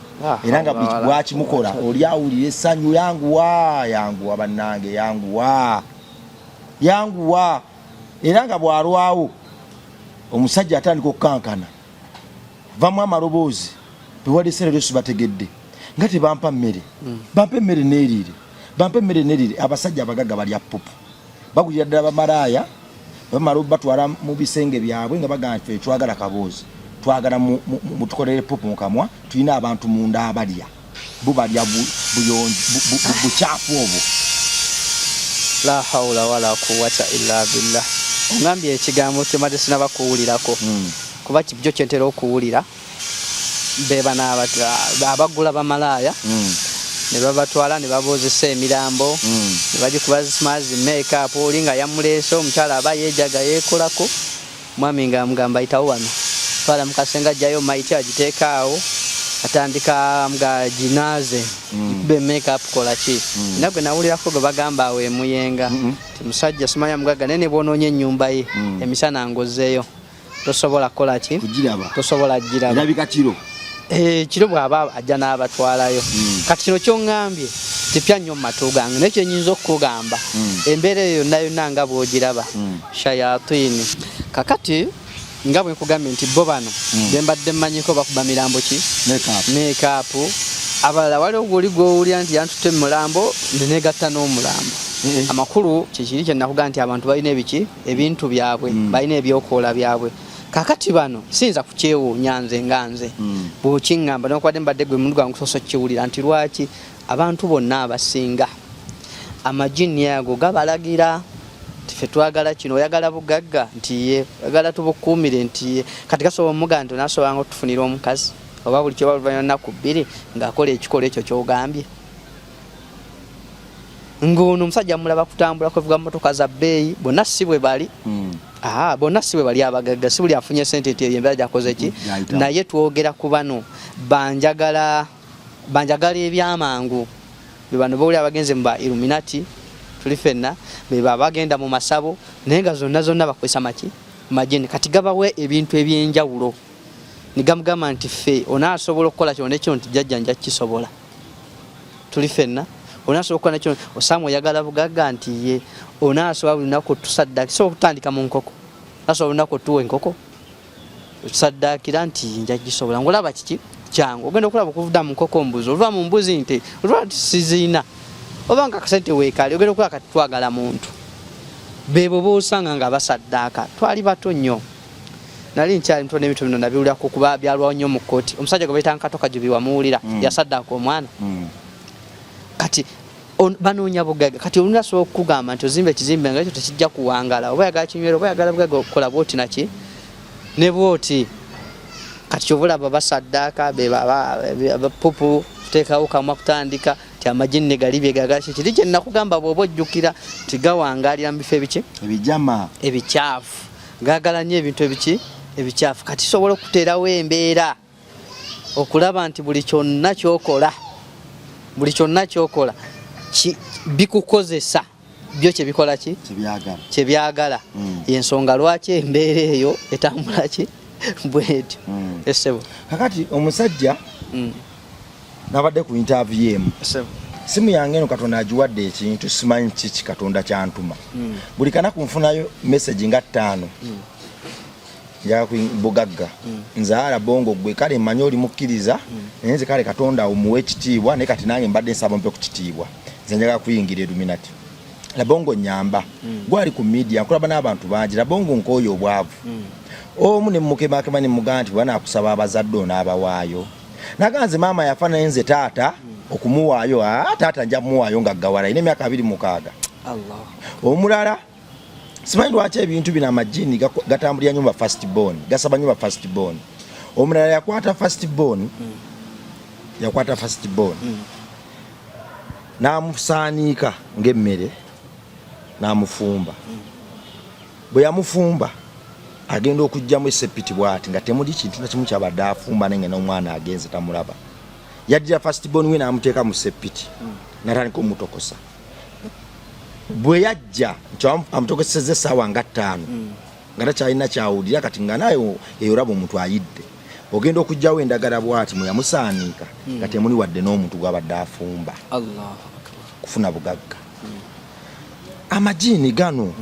era nga bwakimukola oli awulira essanyu yanguwa bannange yanguwa era nga bwalwawo omusajja atandika okukankana vamu amaloboozi bewalesera lyosi bategedde nga tebampa mmere bampa emmere neeriire abasajja abagagga balya pupu bagulira ddala bamalaaya bamala batwala mu bisenge byabwe nga bagamba nti twagala kaboozi twagala mutukolere pupu mu kamwa tulina abantu munda abalya bubalya bukyafu obwo. La hawla wala quwwata illa billah. Ongambye ekigambo kyemade sinaba kuwulirako kuba kibyo kyentera okuwulira beba abagula bamalaaya ne babatwala ne baboozesa emirambo ne bagikuba zimazi make-up olinga yamuleese omukyala aba yeejaga yeekolako mwami nga mugamba ayitawo wano twala mukasenga ajjayo maiti agiteekaawo atandika mga jinaaze ikube make-up kola ki nagwe nawulirako gwe bagamba awo emuyenga ti musajja simanya mugaga naye ne bwonoonye ennyumba ye emisana ngozeeyo tosobola kukola ki tosobola giraba erabika kiro kiro bw'aba ajja n'abatwalayo kati kino ky'oŋŋambye tipya nnyo mu matu gange naye kyenyinza okukugamba embeera eyo yonna nga bw'ogiraba shayatini kakati nga bwe nkugambye nti bo bano be mbadde mmanyiko bakuba mirambo ki make-up abalala waliwo gwoli gw'owulira nti yantutte mulambo nenegatta n'omulambo amakulu kikiri kye nakugamba nti abantu balina ebintu byabwe balina ebyokoola byabwe kakati bano sinza kukyewuunya nze nga nze bw'okiŋŋamba newankubadde mbadde gwe mundu gwange kusobola okukiwulira nti lwaki abantu bonna abasinga amajini ago gabalagira ffe twagala kino oyagala bugagga nti ye oyagala tubukuumire nti ye kati gasobola omugamba nti onaasobanga otufunira omukazi oba buli kyoba luvannyuma nnaku 2 ng'akola ekikolwa ekyo ky'ogambye ng'ono omusajja mulaba kutambula kwevuga motoka za bbeeyi bonna si bwe bali bonna si bwe bali abagagga si buli afunye sente nti embeera gyakoze ki naye twogera ku bano banjagala ebyamangu be bano bawuli abagenze mu ba Illuminati tuli ffenna be bagenda mu masabo naye nga zonna bakozesa majini kati gabawe ebintu ebyenjawulo nigamugamba nti ffe onaasobola okukola kino nekino nti jjajja nja kisobola tuli ffenna onaasobola okukola nekino osaamu oyagala bugagga nti ye onaasobola lunaku tusaddaki so okutandika mu nkoko nasobola lunaku tuwa enkoko tusaddakira nti nja kisobola ngolaba kiki kyangu ogenda okulaba okuvuda mu nkoko mbuzi oluva mu mbuzi nti oluva siziina oba nga kasente weekali ogenda okulaba kati twagala muntu bebo boosanga nga basaddaaka twali bato nnyo nali nkyali mutone ebintu bino nabiwulirako kuba byalwawo nnyo mu kkooti omusajja gwe bayita Nkatoka Jubi wamuwulira yasaddaaka omwana kati banoonya bugagga kati olunasobola okukugamba nti ozimba ekizimbe nga ekyo tekijja kuwangala oba yagala kinywera oba yagala bugagga okukola bwoti naki ne bwoti kati kyovulaba basaddaaka abapupu teekawo kamwa kutandika ti kya majini gali byegaga kiri kye nakugamba bwoba ojjukira tigawangalira mu bifo ebiki ebijama ebikyafu gagala nnyo ebintu ebiki ebikyafu kati sobola okuteerawo embeera okulaba nti buli kyonna kyokola bikukozesa byo kyebikola ki kyebyagala yensonga lwaki embeera eyo etambula ki bwetyo esebo kakati omusajja nabadde ku interview emu simu yange eno Katonda agiwadde ekintu simanyi kiki Katonda kyantuma buli kanaku nfunayo message nga 5 ya bugagga nzaala bongo gwe kale mmanyi oli mukkiriza nze kale Katonda omuwe ekitiibwa ne kati nange mbadde nsaba mpe ku kitiibwa nze njaga kuyingira Illuminati labongo nyamba gwali ku media nkulaba n'abantu bangi labongo nkoyo obwavu omu ne mukema ne muganti bwana akusaba abazadde n'abawaayo naganze mama yafana nze taata okumuwaayo taata nja muwaayo nga gawala ine myaka 26 Allah omulala simanyi lwaki ebintu bina amajini gatambulira nyumba first born gasaba nyumba first born omulala yakwata first born namusaanika ng'emmere namufumba bwe yamufumba agenda okujjamu esepiti bwati nga temuli kintu na kimu kyabadde afumba nenge n'omwana agenze tamulaba yaddira first born we namuteeka mu sepiti natandika omutokosa bwe yajja amutokoseze essaawa nga 5 nga takyalina kyawulira kati nga naye eyoraba omuntu ayidde ogenda okujjawo endagala bwati mwe yamusaanika nga temuli wadde n'omuntu gwabadde afumba kufuna bugagga amajini gano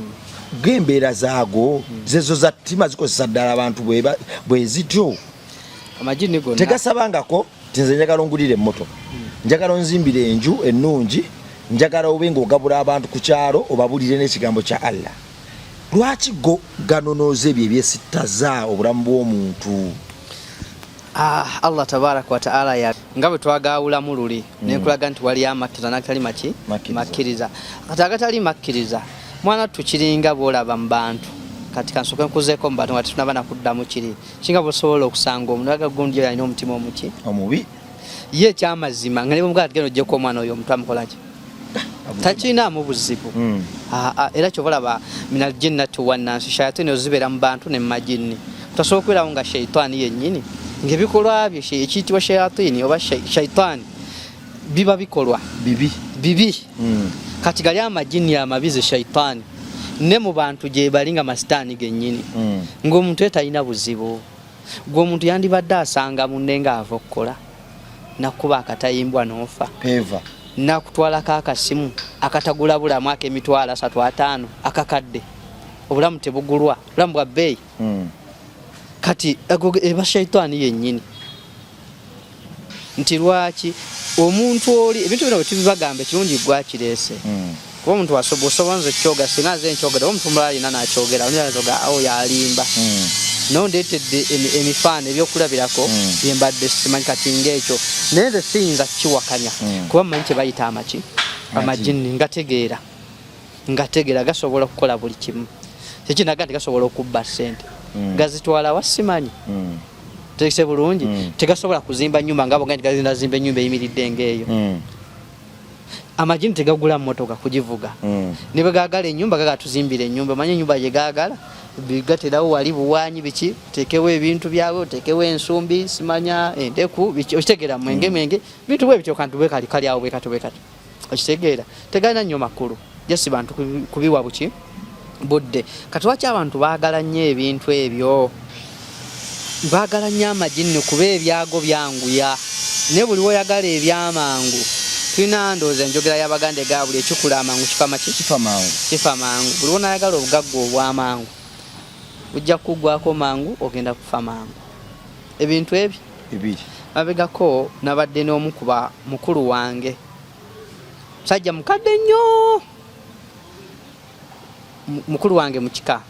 gembeera zaago zezo za ttima zikozesa ddala abantu bwe zityo amajini gonna tegasabangako tinze njagala ongulire emmotoka njagala onzimbire enju ennungi njagala obe ng'ogabula abantu ku kyalo obabulire n'ekigambo kya Allah lwaki ganonooza ebyo ebyesittaza obulamu bw'omuntu Allah tabaraka wa taala ya nga bwe twagaawulamu luli nenkulaga nti wali amakkiriza n'agatali makkiriza kati agatali makkiriza mwana tukiringa bw'olaba mu bantu kati kansooke nkuzeeko mu bantu nga tetunaba nakuddamu kiri kinga bw'osobola okusanga omuntu agagundi alina omutima omubi ye ekyamazima nga ne bw'omugala tugenda oggyeko omwana oyo omuntu amukolaki takirinaamu buzibu era kyova olaba minal jinnati wannansi shayatini ozibeera mu bantu ne mu majini tasobola okubeerawo nga shaitaani yennyini ng'ebikolwa bye ekiyitibwa shayatini oba shaitaani biba bikolwa bibi kati gali amajini amabize shaitaani ne mu bantu gye bali nga masitaani gennyini ng'omuntu etalina buzibu gw'omuntu yandibadde asanga munne ng'ava okukola nakuba akatayimbwa n'ofa nakutwalako akasimu akatagula bulamu ak'emitwalo 35 akakadde obulamu tebugulwa obulamu bwa bbeeyi kati eba shaitaani yennyini nti lwaki omuntu oli ebintu bino bwe tubibagamba ekirungi gwakireese kuba omuntu wasobonza ekyoga singa nze nkyogera omuntu mulala alina n'akyogera oyo yalimba nondeetedde emifaano ebyokulabirako byembadde simanyi kati ng'ekyo naye nze siyinza kiwakanya kuba mmanyi kye bayita amajini ngategeera gasobola okukola buli kimu kyekinaga nti gasobola okubba ssente gazitwala wasimanyi tekise bulungi tegasobola kuzimba nyumba ngabo nga gazimba ennyumba eyimiridde ng'eyo amajini tegagula mmotoka kugivuga ne bwe gaagala ennyumba gagatuzimbira ennyumba manyi ennyumba gye gaagala bigaterawo wali buwaanyi biki tekewo ebintu byawe tekewo ensumbi simanya endeku okitegeera mwenge bintu bwe bityo kantu bwe kali awo bwe kati okitegeera tegalina nnyo makulu jasi bantu kubiwa buki budde kati waki abantu baagala nnyo ebintu ebyo baagala nnyo amajini kuba ebyago byanguya ne buli woyagala ebyamangu tulina ndowooza enjogera y'Abaganda ga buli ekikula amangu kifa mangu buli wonayagala obugagga obw'amangu ujja kugwako mangu ogenda kufa mangu ebintu ebyo mabegako nabadde n'omu kuba mukulu wange musajja mukadde nnyo mukulu wange mukika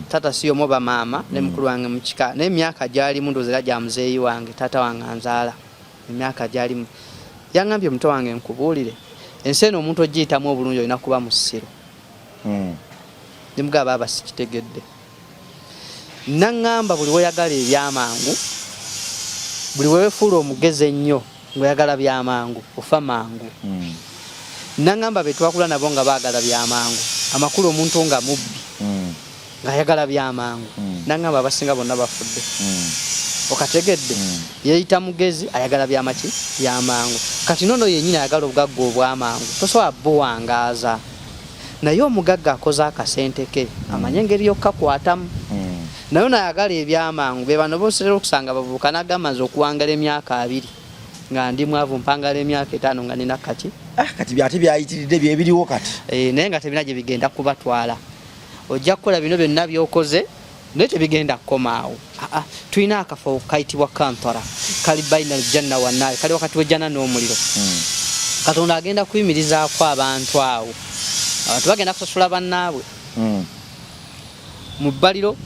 tata siyo moba mama ne mukulu wange mukika n'emyaka gyalimu ndowooza era gya muzeeyi wange tata wange anzaala emyaka gyalimu yangambye omuto wange nkubuulire ensi eno omuntu ogiyitamu obulungi olina kuba mu ssiro nemugaba baaba sikitegedde naŋŋamba buli weeyagala ebyamangu buli wewefuula omugezi ennyo ngoyagala byamangu ofa mangu. Nangamba betwakula nabo nga baagala byamangu amakulu omuntu nga mubbi ngayagala byamangu nangamba abasinga bonna bafudde. Okategedde yeyita mugezi ayagala byamaki byamangu. Kati nono yennyini ayagala obugagga obwamangu tosobola buwangaaza naye omugagga akoze akasente ke amanye engeri yokkakwatamu naye nayagala ebyamangu be bano boosera okusanga bavubuka nagamba nze okuwangala emyaka 2 nga ndi mwavu mpangala emyaka 5 nga nina kati kati byate byayitiridde byebiriwo kati naye nga tebina gye bigenda kubatwala. Ojja kukola bino byonna byokoze naye tebigenda kukomaawo. Tulina akafo kayitibwa kantara kali bayina aljanna wannaari kali wakati w'ejjana n'omuliro. Katonda agenda kuyimirizaako abantu awo abantu bagenda kusasula bannaabwe mu bbaliro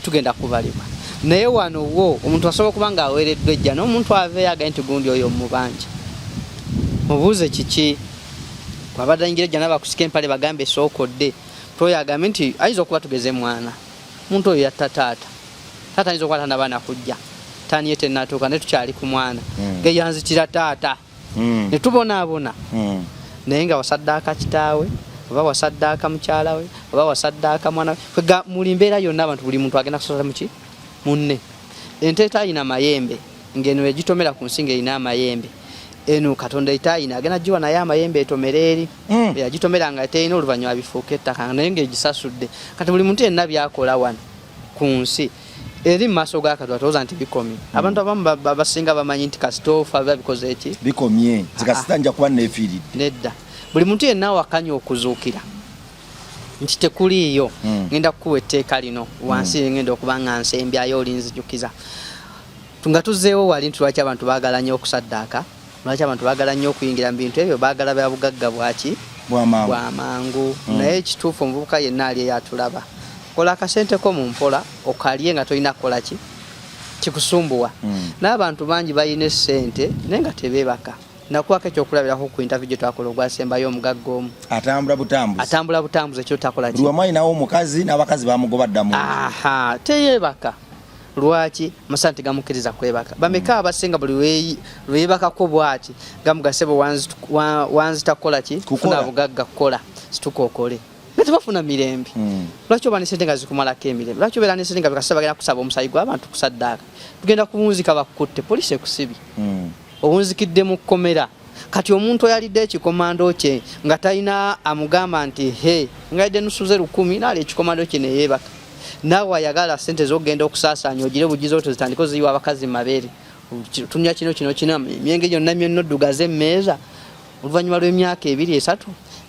tugenda kubalibwa. Naye wano wo omuntu asobola okuba nga aweereddwa ejja n'omuntu aveeyo agaye nti gundi oyo mubanja mubuuze kiki kwabadde ayingira ejja n'abakusika empale bagambe esookodde toyo agambe nti ayinza okuba tugeze mwana muntu oyo yatta taata ayinza okuba tanabaana kujja taniye tennatuuka ne tukyali ku mwana geyanzitira taata ne tubonaabona naye nga wasaddaaka kitaawe oba wasaddaaka mukyala we oba wasaddaaka mwana we muli mbeera yonna abantu buli muntu agenda kusobola muki munne. Ente etayina mayembe ngeno egitomera ku nsinga erina amayembe eno Katonda etayina agenda giwa naye amayembe etomera eri yagitomera nga eteyina oluvannyuma bifuuka ettaka naye ng'egisasudde. Kati buli muntu yenna byakola wano ku nsi eri mu maaso ga Katonda tolowooza nti bikomye. Abantu abamu basinga bamanyi nti kasitoofa biba bikoze eki bikomye zikasita nja kuba neefiiridde nedda. Buli muntu yenna awakanya okuzuukira nti tekuliiyo ngenda kukuwa etteeka lino wansi ngenda okuba nga nsembyayo olinzijukiza. Nga tuzzeewo wali nti lwaki abantu baagala nnyo okusaddaaka lwaki abantu baagala nnyo okuyingira mu bintu ebyo baagala bya bugagga bwaki bwamangu. Naye ekituufu omuvubuka yenna ali eyatulaba kola akasente ko mu mpola okalye nga tolina kukola ki kikusumbuwa. N'abantu bangi balina essente naye nga tebeebaka. Nakuwako ekyokulabirako ku interview gye twakola ogwasembayo omugagga omu atambula butambuzi ekyo takola ki buli wamu alinawo omukazi n'abakazi bamugoba ddamu teyeebaka. Lwaki masana tegamukkiriza kwebaka. Bameka abasinga buli lwebakako bwati gamugasebo wanzita kukola ki kufuna bugagga kukola situka okole nga tebafuna mirembe. Lwaki oba nesente nga zikumalako emirembe? Lwaki obeera nesente nga bikasaba bagenda kusaba omusayi gw'abantu kusaddaaka tugenda kubunzika bakutte poliisi ekusibi obunzikidde mu kkomera. Kati omuntu oyalidde ekikomando kye nga talina amugamba nti nga yadde nusuze 10 naali ekikomando kye neyeebaka naawe ayagala sente z'ogenda okusaasaanya ogire bugizi oto zitandika oziyiwa abakazi mu mabeere tunya kino emyenge gyonna myonna oddugaze emmeeza oluvannyuma lw'emyaka 2-3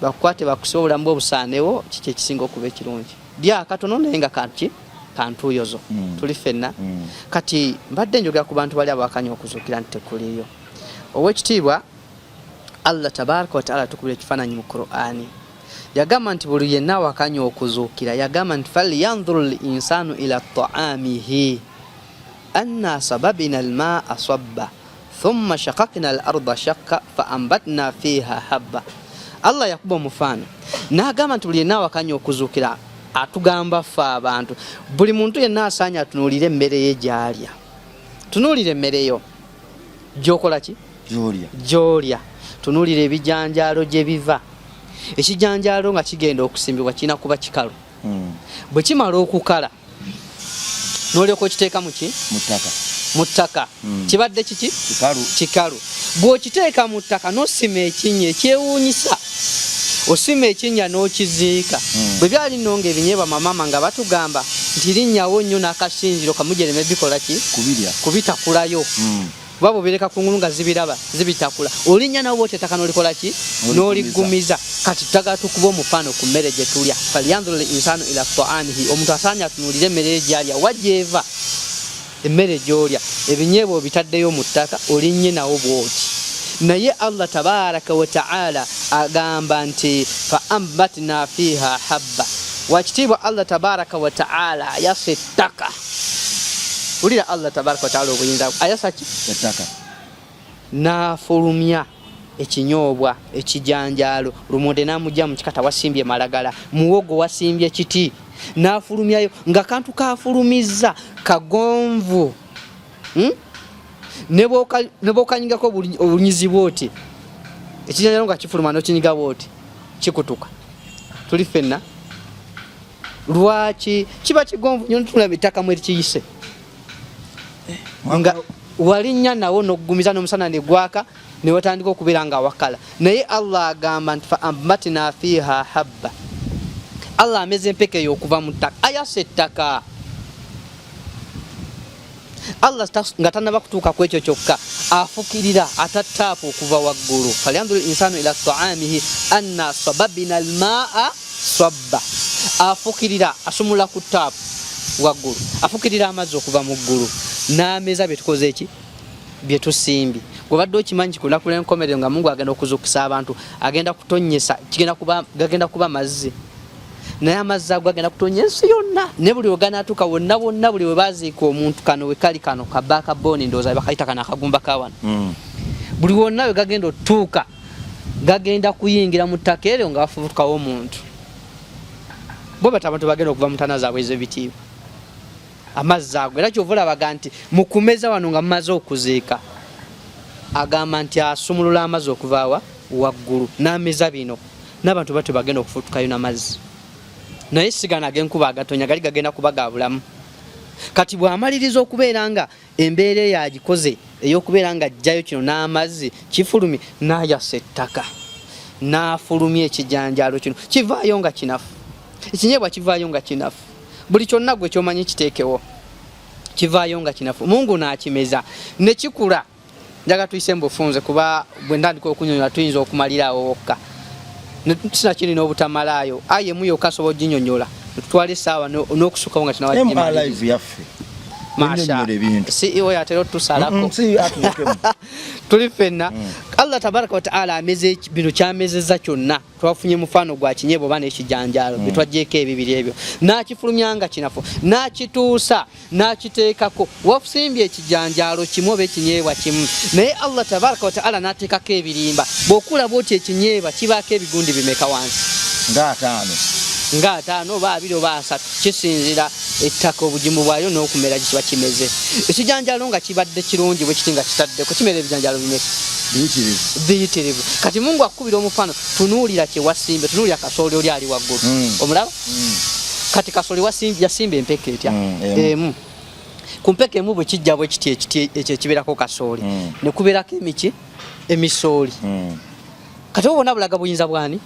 bakukwate bakusiba obulamu bwe obusaanewo kiki ekisinga okuba ekirungi byakatono naye nga kantuuyozo tuli ffenna. Kati mbadde njogera ku bantu bali abakanya okuzuukira nti tekuliiyo. Ow'ekitiibwa Allah tabaraka wa taala tukubira ekifaananyi mu Qur'ani yagamba nti buli yenna awakanya okuzuukira yagamba nti falyanzuru l-insanu ila ta'amihi anna sababina al-maa'a sabba thumma shaqaqna al-arda shaqqa fa ambatna fiha habba. Allah yakuba omufano n'agamba nti buli yenna awakanya okuzuukira atugamba ffe abantu buli muntu yenna asaanye atunuulire emmere ye gy'alya. Tunuulire emmere yo gy'okola ki gy'olya. Tunuulire ebijanjaalo gye biva. Ekijanjaalo nga kigenda okusimbibwa kirina kuba kikalu. Bwe kimala okukala n'olyoka okiteeka mu ttaka kibadde kiki kikalu. Bw'okiteeka mu ttaka n'osima ekinnya ekyewuunyisa osima ekinnya n'okiziika. Bwe byali nno ng'ebinyeebwa mamama nga batugamba nti linnyawo nnyo n'akasinziro kamujereme bikola ki kubitakulayo babo bireka kungulu nga zibiraba zibitakula olinya nawo botetaka n'olikola ki n'oliggumiza. Kati tutaga tukuba omufano ku mmere gye tulya falyanzuru l-insanu ila ta'amihi omuntu asaanya atunuulire emmere gy'alya wajjeeva emmere gy'olya ebinyeebwa obitaddeyo mu ttaka olinnye nawo bwoti. Naye Allah tabaraka wa ta'ala agamba nti fa ambatna fiha habba. Wakitiibwa Allah tabaraka wa ta'ala ayasa ettaka. Ulira Allah tabaraka wa ta'ala obuyinza ayasa ki ettaka n'afulumya ekinyoobwa ekijanjaalo lumonde n'amugya mu kikata wasimbye malagala muwogo wasimbye kiti n'afulumyayo nga kantu kafulumizza kagonvu nebo kanyingako obunyizi bwoti ekijanjalo nga kifuluma no kinyiga bwoti kikutuka tuli fenna lwaki kiba kigonvu nyo tuna bitaka mweri kiyise nga walinya nawo nokugumiza n'omusana ne gwaka ne watandika okubeera nga wakala naye Allah agamba nti fa ambatina fiha habba Allah ameze empeke yokuva mu ttaka ayase ettaka Allah nga tanaba kutuuka ku ekyo kyokka afukirira atattaapu okuva waggulu falyanzuru insanu ila ta'amihi anna sababina almaa sabba afukirira asumula ku ttaapu waggulu afukirira amazzi okuva mu ggulu n'ameza byetukoze eki byetusimbi gwebadde okimanyi kikulakula enkomerero nga Mungu agenda okuzukisa abantu agenda kutonyesa gagenda kuba mazzi naye amazzi ago agenda kutonya ensi yonna ne buli weganatuuka wonna bonna buli webaziika omuntu kano wekali kano kabaka boni ndooza bakayita kana akagumba kawana buli wonna we gagenda otuuka gagenda kuyingira mu ttaka eryo nga bafubutukawo omuntu bo bati abantu bagenda okuva mu ntana zaabwe ez'ebitiibwa amazzi ago era kyova olabaga nti mukumeza wano nga mumaze okuziika agamba nti asumulula amazzi okuvaawa waggulu n'ameza bino n'abantu bate bagenda okufutukayo n'amazzi naye sigana agenkuba agatonya gali gagenda kuba ga bulamu kati bw'amaliriza okubeera nga embeera yagikoze ey'okubeera nga ajjayo kino n'amazzi kifulumi n'ayasa ettaka n'afulumya ekijanjaalo kino kivaayo nga kinafu ekinyeebwa kivaayo nga kinafu buli kyonna gwe kyomanyi kiteekewo kivaayo nga kinafu Mungu n'akimeza ne kikula njaga tuyise mbufunze kuba bwe ndandika okunyonyola tuyinza okumalirawo wokka sina kiri n'obutamalayo aye muyo kasobo jinyonyola tutwale sawa n'okusukawo nga tunawa live yaffe Masha CEO ya tero tusalako tuli fenna Allah tabaraka wa taala ameze bino kyamezeza kyonna twafunye mufano gwa kinyebo bana ekijanjalo bitwajjeko ebibiri ebyo nakifulumyanga kinafu nakituusa nakiteekako wafusimbye ekijanjalo kimwe be kinyebwa kimu naye Allah tabaraka wa taala nateekako ebirimba bokula boti ekinyebwa kibaako ebigundi bimeka wansi nga ataano oba abiri oba asatu kisinzira ettaka obugimu bwayo n'okumera kiba kimeze ekijanjalo nga kibadde kirungi bwe kiti nga kitaddeko kimera ebijanjalo bimeka biyitirivu kati Mungu akubira omufano tunuulira kyewasimbe tunuulira kasooli oli ali waggulu omulaba kati kasooli yasimba empeke etya emu ku mpeke emu bwe kijja bwe kiti ekyo ekibeerako kasooli ne kubeerako emisooli kati obona bulaga buyinza bwani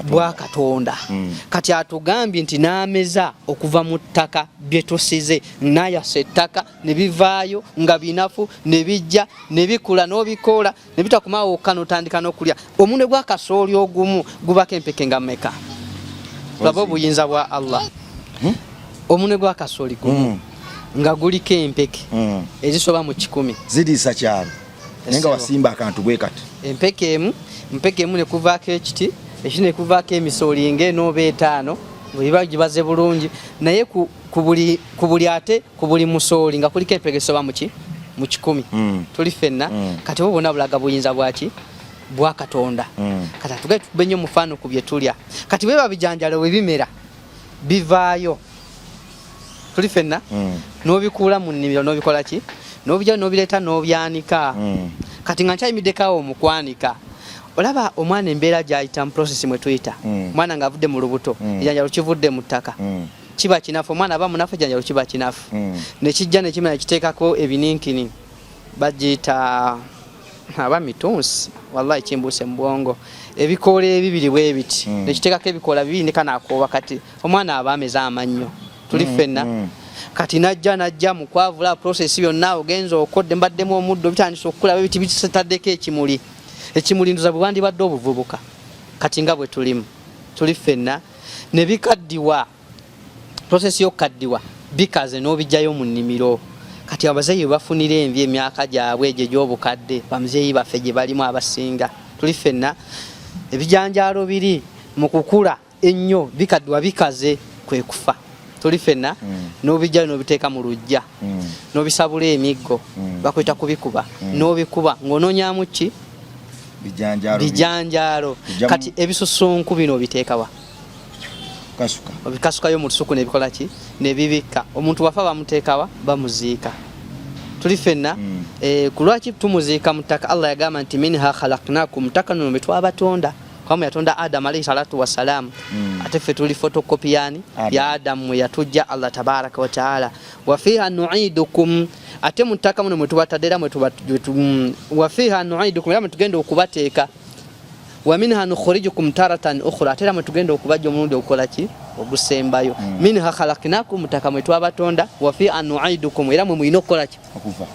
bwa Katonda kati atugambye nti n'ameza okuva mu ttaka byetusize n'ayasa ettaka ne bivaayo nga binafu ne bijja ne bikula n'obikoola ne bitakumaawo okka n'otandika n'okulya omunwe gwa kasooli ogumu gubako empeke nga mmeka laba obuyinza bwa Allah omunwe gwa kasooli gumu nga guliko empeke ezisoba mu 10 ziriisa kyalo nenga wasimba akantu bwe kati mpeke emu ne kuvaako ekiti ekino ne kuvaako emisooli ng'enooba 5 bwe gibaze bulungi naye ku buli musooli nga kuliko empeke esoba mu 10 tuli fenna kati obona bulaga buyinza bwaki bwa Katonda kati atugaye tubenye omufano ku bye tulya kati bwe babijanjalo bwe bimera bivaayo tuli fenna n'obikuula mu nnimiro n'obikola ki n'obijja n'obireeta n'obyanika kati nga nkyayimiddekawo omukwanika olaba omwana embeera gy'ayita mu process mwe tuyita omwana ng'avudde mu lubuto ekijanjalo kivudde mu ttaka kiba kinafu omwana aba munafu ekijanjalo kiba kinafu ne kijja ne kimera kiteekako ebininkini bagiyita aba mitunsi wallahi kimbuuse mu bwongo ebikoola ebibiri bwe biti ne kiteekako ebikoola bibiri ne kanakooba kati omwana aba ameza amannyo tuli fenna kati najja mukwavula process byonna ogenza okodde mbaddemu omuddo bitandise okukula biti bitaddeko ekimuli nduza bwe bandibadde obuvubuka kati nga bwe tulimu tuli fenna ne bikaddiwa process y'okukaddiwa bikaze n'obijjayo mu nnimiro kati abazeeyi bafunira envi emyaka gyabwe egyo gy'obukadde bamuzeeyi baffe gye balimu abasinga tuli fenna ebijanjaalo biri mu kukula ennyo bikaddiwa bikaze kwe kufa tuli fenna n'obijjayo n'obiteeka mu lujja n'obisabula emiggo bakwita kubikuba n'obikuba ng'onoonyaamu ki bijanjaalo kati ebisusunku bino obiteekawa obikasukayo mu lusuku nebikola ki nebibikka omuntu wafa bamuteekawa bamuziika tuli fenna kulwaki tumuziika mutaka Allah yagamba nti minha khalaqnakum mutaka no metwabatonda kama yatonda Adam alayhi salatu wassalam ate ffe tuli photocopy yani ya Adam yatujja Allah tabaraka wa taala wa fiha nu'idukum ate mutaka muno mwetubatadera wa fiha nu'idukum yamwe tugenda okubateeka wa minha nukhrijukum taratan ukhra ate yamwe tugenda okubajja omulundi okola ki ogusembayo minha khalaqnakum mutaka mwetwabatonda wa fiha nu'idukum era mwe muyina okukola ki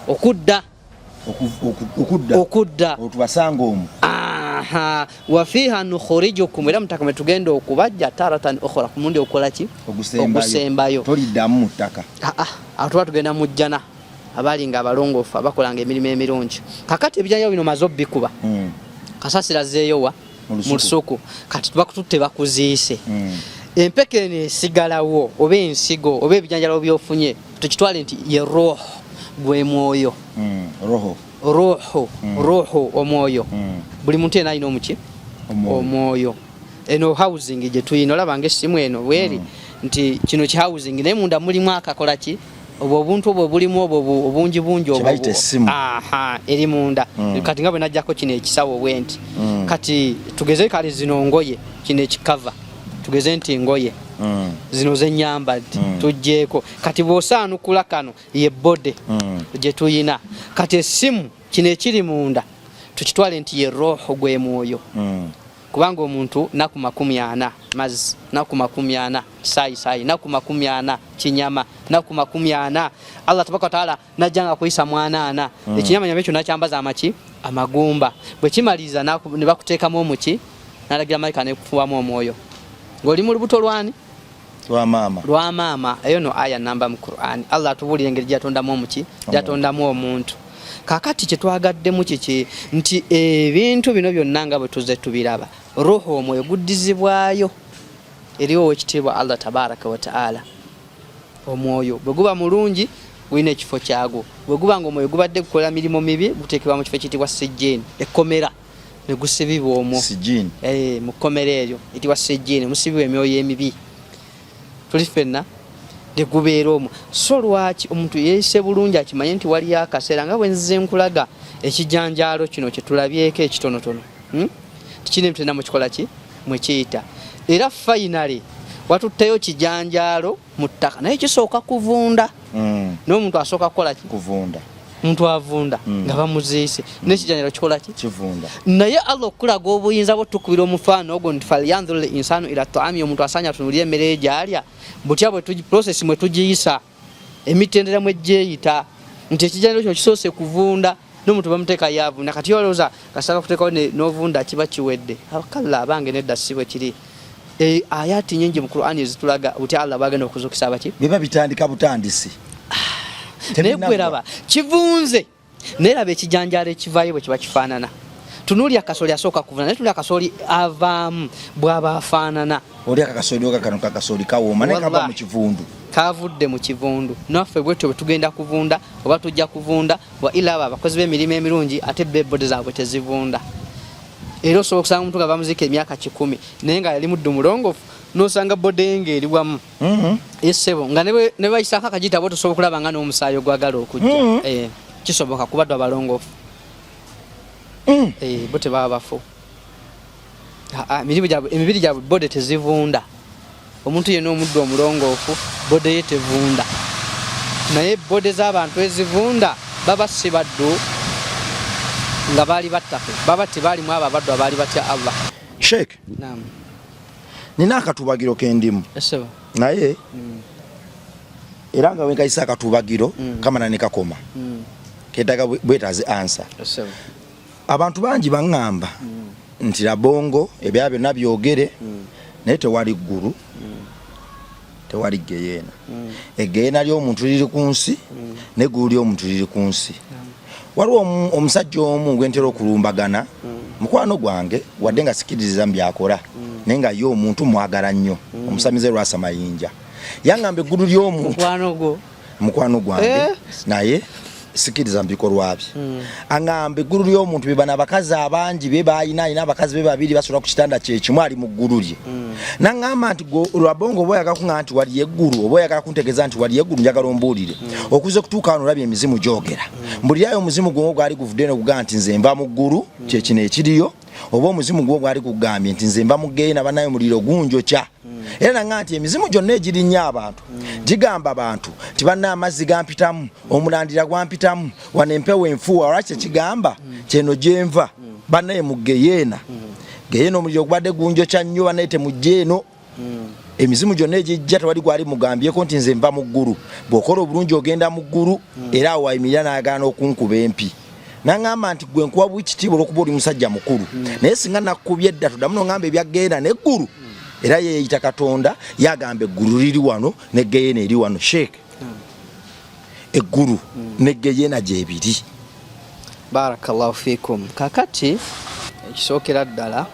okudda otubasanga omu wa fiha nukhrijukum era mutaka metugenda okubajja taratan ukhra kumundi okola ki ogusembayo toliddamu mutaka atuba tugenda mujjana abali nga abalongoofu abakolanga emirimu emirungi kakati ebijanja bino mazo bikuba kasasira zeeyo wa mu lusuku kati tubakututte bakuziise empeke nesigalawo oba ensigo oba ebijanjalo byofunye tukitwale nti ye roho gwe mwoyo roho omwoyo buli muntu ena alina omuki omwoyo eno housing gye tuyina olaba ng'essimu eno bweri nti kino ki housing naye munda mulimu akakola ki obwo obuntu obwo bulimu obwo obungi bungi obwo eri munda kati nga bwe najjako kino ekisawo bwenti kati tugeze kale zino ngoye kino ekikava tugeze nti ngoye zino zenyamba tujjeeko kati bw'osaanukula kano ye bode gye tuyina kati essimu kino ekiri munda tukitwale nti ye roho gwe mwoyo kubanga omuntu naku 40 mazzi naku 40 sayi naku 40 kinyama naku 40 Allah tabaka taala najanga kuyisa mwana ekinyama nyama ekyo nakyambaza amaki amagumba bwe kimaliza ne bakuteekamu omuki nalagira maika ne kufuwamu omwoyo ng'oli mu lubuto lwani lwa maama eyo no aya namba mu Qur'an Allah atubulira engeri gyatondamu omuki gyatondamu omuntu kakati kyetwagaddemu kiki nti ebintu bino byonna nga bwe tuze tubiraba roho omwoyo guddizibwayo eriwo ekitiibwa Allah tabaraka wa taala omwoyo bwe guba mulungi gulina ekifo kyagwo bwe guba nga omwoyo gubadde gukola mirimu mibi guteekebwa mu kifo ekiyitibwa sijjiini ekkomera ne gusibibwa omwo mu kkomera eryo etibwa sijjiini musibibwa emyoyo emibi tuli fenna gubeera omwo so lwaki omuntu yeeyise bulungi akimanye nti waliyo akaseera nga bwe nzize nkulaga ekijanjaalo kino kye tulabyeko ekitonotono tikiri mutenda mukikola ki mwekiyita era finally watutteyo kijanjaalo mu ttaka naye kisooka kuvunda n'omuntu asooka kukola ki kuvunda muntu avunda nga bamuziise n'ekijanjaalo kikola ki kivunda naye Allah okulaga obuyinza bwo tukubira omufaano ogwo nti falyanzuru insanu ila ta'ami omuntu asanya tunulye emmere gyalya butya bwe tugi process mwe tugiyisa emitendera mwe gyeyita nti ekijanjaalo kino kisoose kuvunda n'omuntu bamuteeka yavunda kati yolooza kasaka kuteekawo n'ovunda kiba kiwedde akalla abange nedda si bwe kiri ayati nyingi mu Qur'ani ezitulaga butya Allah bagenda okuzukisa abaki biba bitandika butandisi naye gweraba kivunze neraba ekijanjaalo ekivaayo bwe kiba kifaanana tunuulya akasooli asooka kuvuna naye tunuulya akasooli avaamu bw'aba afaanana oli akakasooli okakano kakasooli kawooma naye kava mu kivundu kavudde mu kivundu naffe bwetyo bwe tugenda kuvunda oba tujja kuvunda wa ila abo abakozi b'emirimu emirungi ate bebode zaabwe tezivunda era osobola okusanga omuntu nga bamuziika emyaka 10 naye nga yali muddu mulongoofu n'osanga bode nga eri wamu esebo nga ne bayisako akagita bwe tosobola okulaba nga n'omusaayi ogwagala okujja kisoboka kubaddwa abalongoofu bo tebaba bafu emibiri gyabwe bode tezivunda omuntu yenna omuddu omulongoofu bode ye tevunda naye bode z'abantu ezivunda baba si baddu nga baali battake baba tebaalimu abo abaddu abaali batya Allah Sheikh nina akatubagiro kendimu naye era nga wenkayisa akatubagiro kamana ne kakoma ketaga bwetaze answer abantu bangi baŋŋamba nti Rabongo ebya byonna byogere naye tewali ggulu tewali geyeena egeyeena ly'omuntu liri ku nsi neggulu ly'omuntu liri ku nsi waliwo omusajja omu gwentera okulumbagana mukwano gwange wadde nga sikiriza mbyakola naye nga ye omuntu mwagala nnyo omusamize Lwasa Mayinja yaŋŋamba eggulu ly'omuntu mukwano gwange naye sikiriza mbikolwa bye aŋŋamba eggulu ly'omuntu be bana abakazi abangi be bayina abakazi be babiri basula ku kitanda kye kimu ali mu ggulu lye naŋŋamba nti lwabongo oba oyagala kuŋŋamba nti wali eggulu oba oyagala kuntegeeza nti wali eggulu njagala ombuulire okuze kutuuka wano olabye emizimu gyogera mbulirayo omuzimu gwo gwali guvudde n'okugamba nti nze mba mu ggulu kyekino ekiriyo oba omuzimu gwo gwali kugambye nti nze mba mugeena banayo muliro gunjokya era naŋŋamba nti emizimu gyonna egirinnya abantu gigamba abantu nti banna amazzi gampitamu omulandira gwampitamu wano empewo enfuuwa olwaki ekigamba kyeno gyenva bannaye mu geyeena geyeena omuliro gubadde gunjokya nnyo bannaye temujja eno emizimu gyonna egijja tewali gwali mugambyeko nti nze mba mu ggulu bw'okola obulungi ogenda mu ggulu era awo wayimirira n'ayagala n'okunkuba empi naŋŋamba nti gwe nkuwa bwekitiibwa olw'okuba oli musajja mukulu naye singa nakkubye edda toddamu noŋŋamba ebyagenda n'eggulu era yeeyita Katonda yagamba eggulu liri wano ne geyeena eri wano sheek eggulu ne geyeena gyebiri. Barakallahu fikum. Kakati ekisookera ddala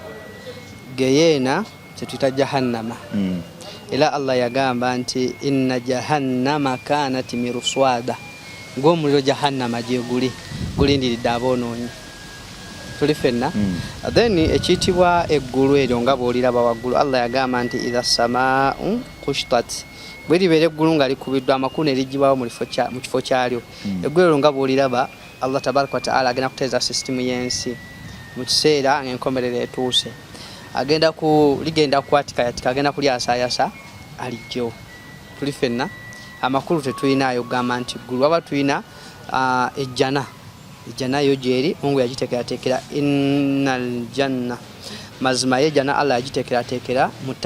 geyeena kyetuyita jahannama era Allah yagamba nti inna jahannama kanat miruswada ng'omuliro jahannama gye gulindiridde aboonoonyi tuli fenna then ekiyitibwa eggulu eryo nga bw'oliraba waggulu Allah yagamba nti idha samaa'u kushtat bwe libeera eggulu nga likubiddwa amakulu ne ligibwawo mu kifo kyalyo eggulu eryo nga bw'oliraba Allah tabaraka wa ta'ala agenda kuteeza sisitimu y'ensi mu kiseera ng'enkomerero etuuse ligenda kukwatikayatika agenda kulyasaayasa alijjo tuli fenna amakulu tetulinayo gamba nti ggulu waba tulina ejjana yo gyeri Mungu yagitekeratekera innal janna mazima ye jana Allah yagitekeratekera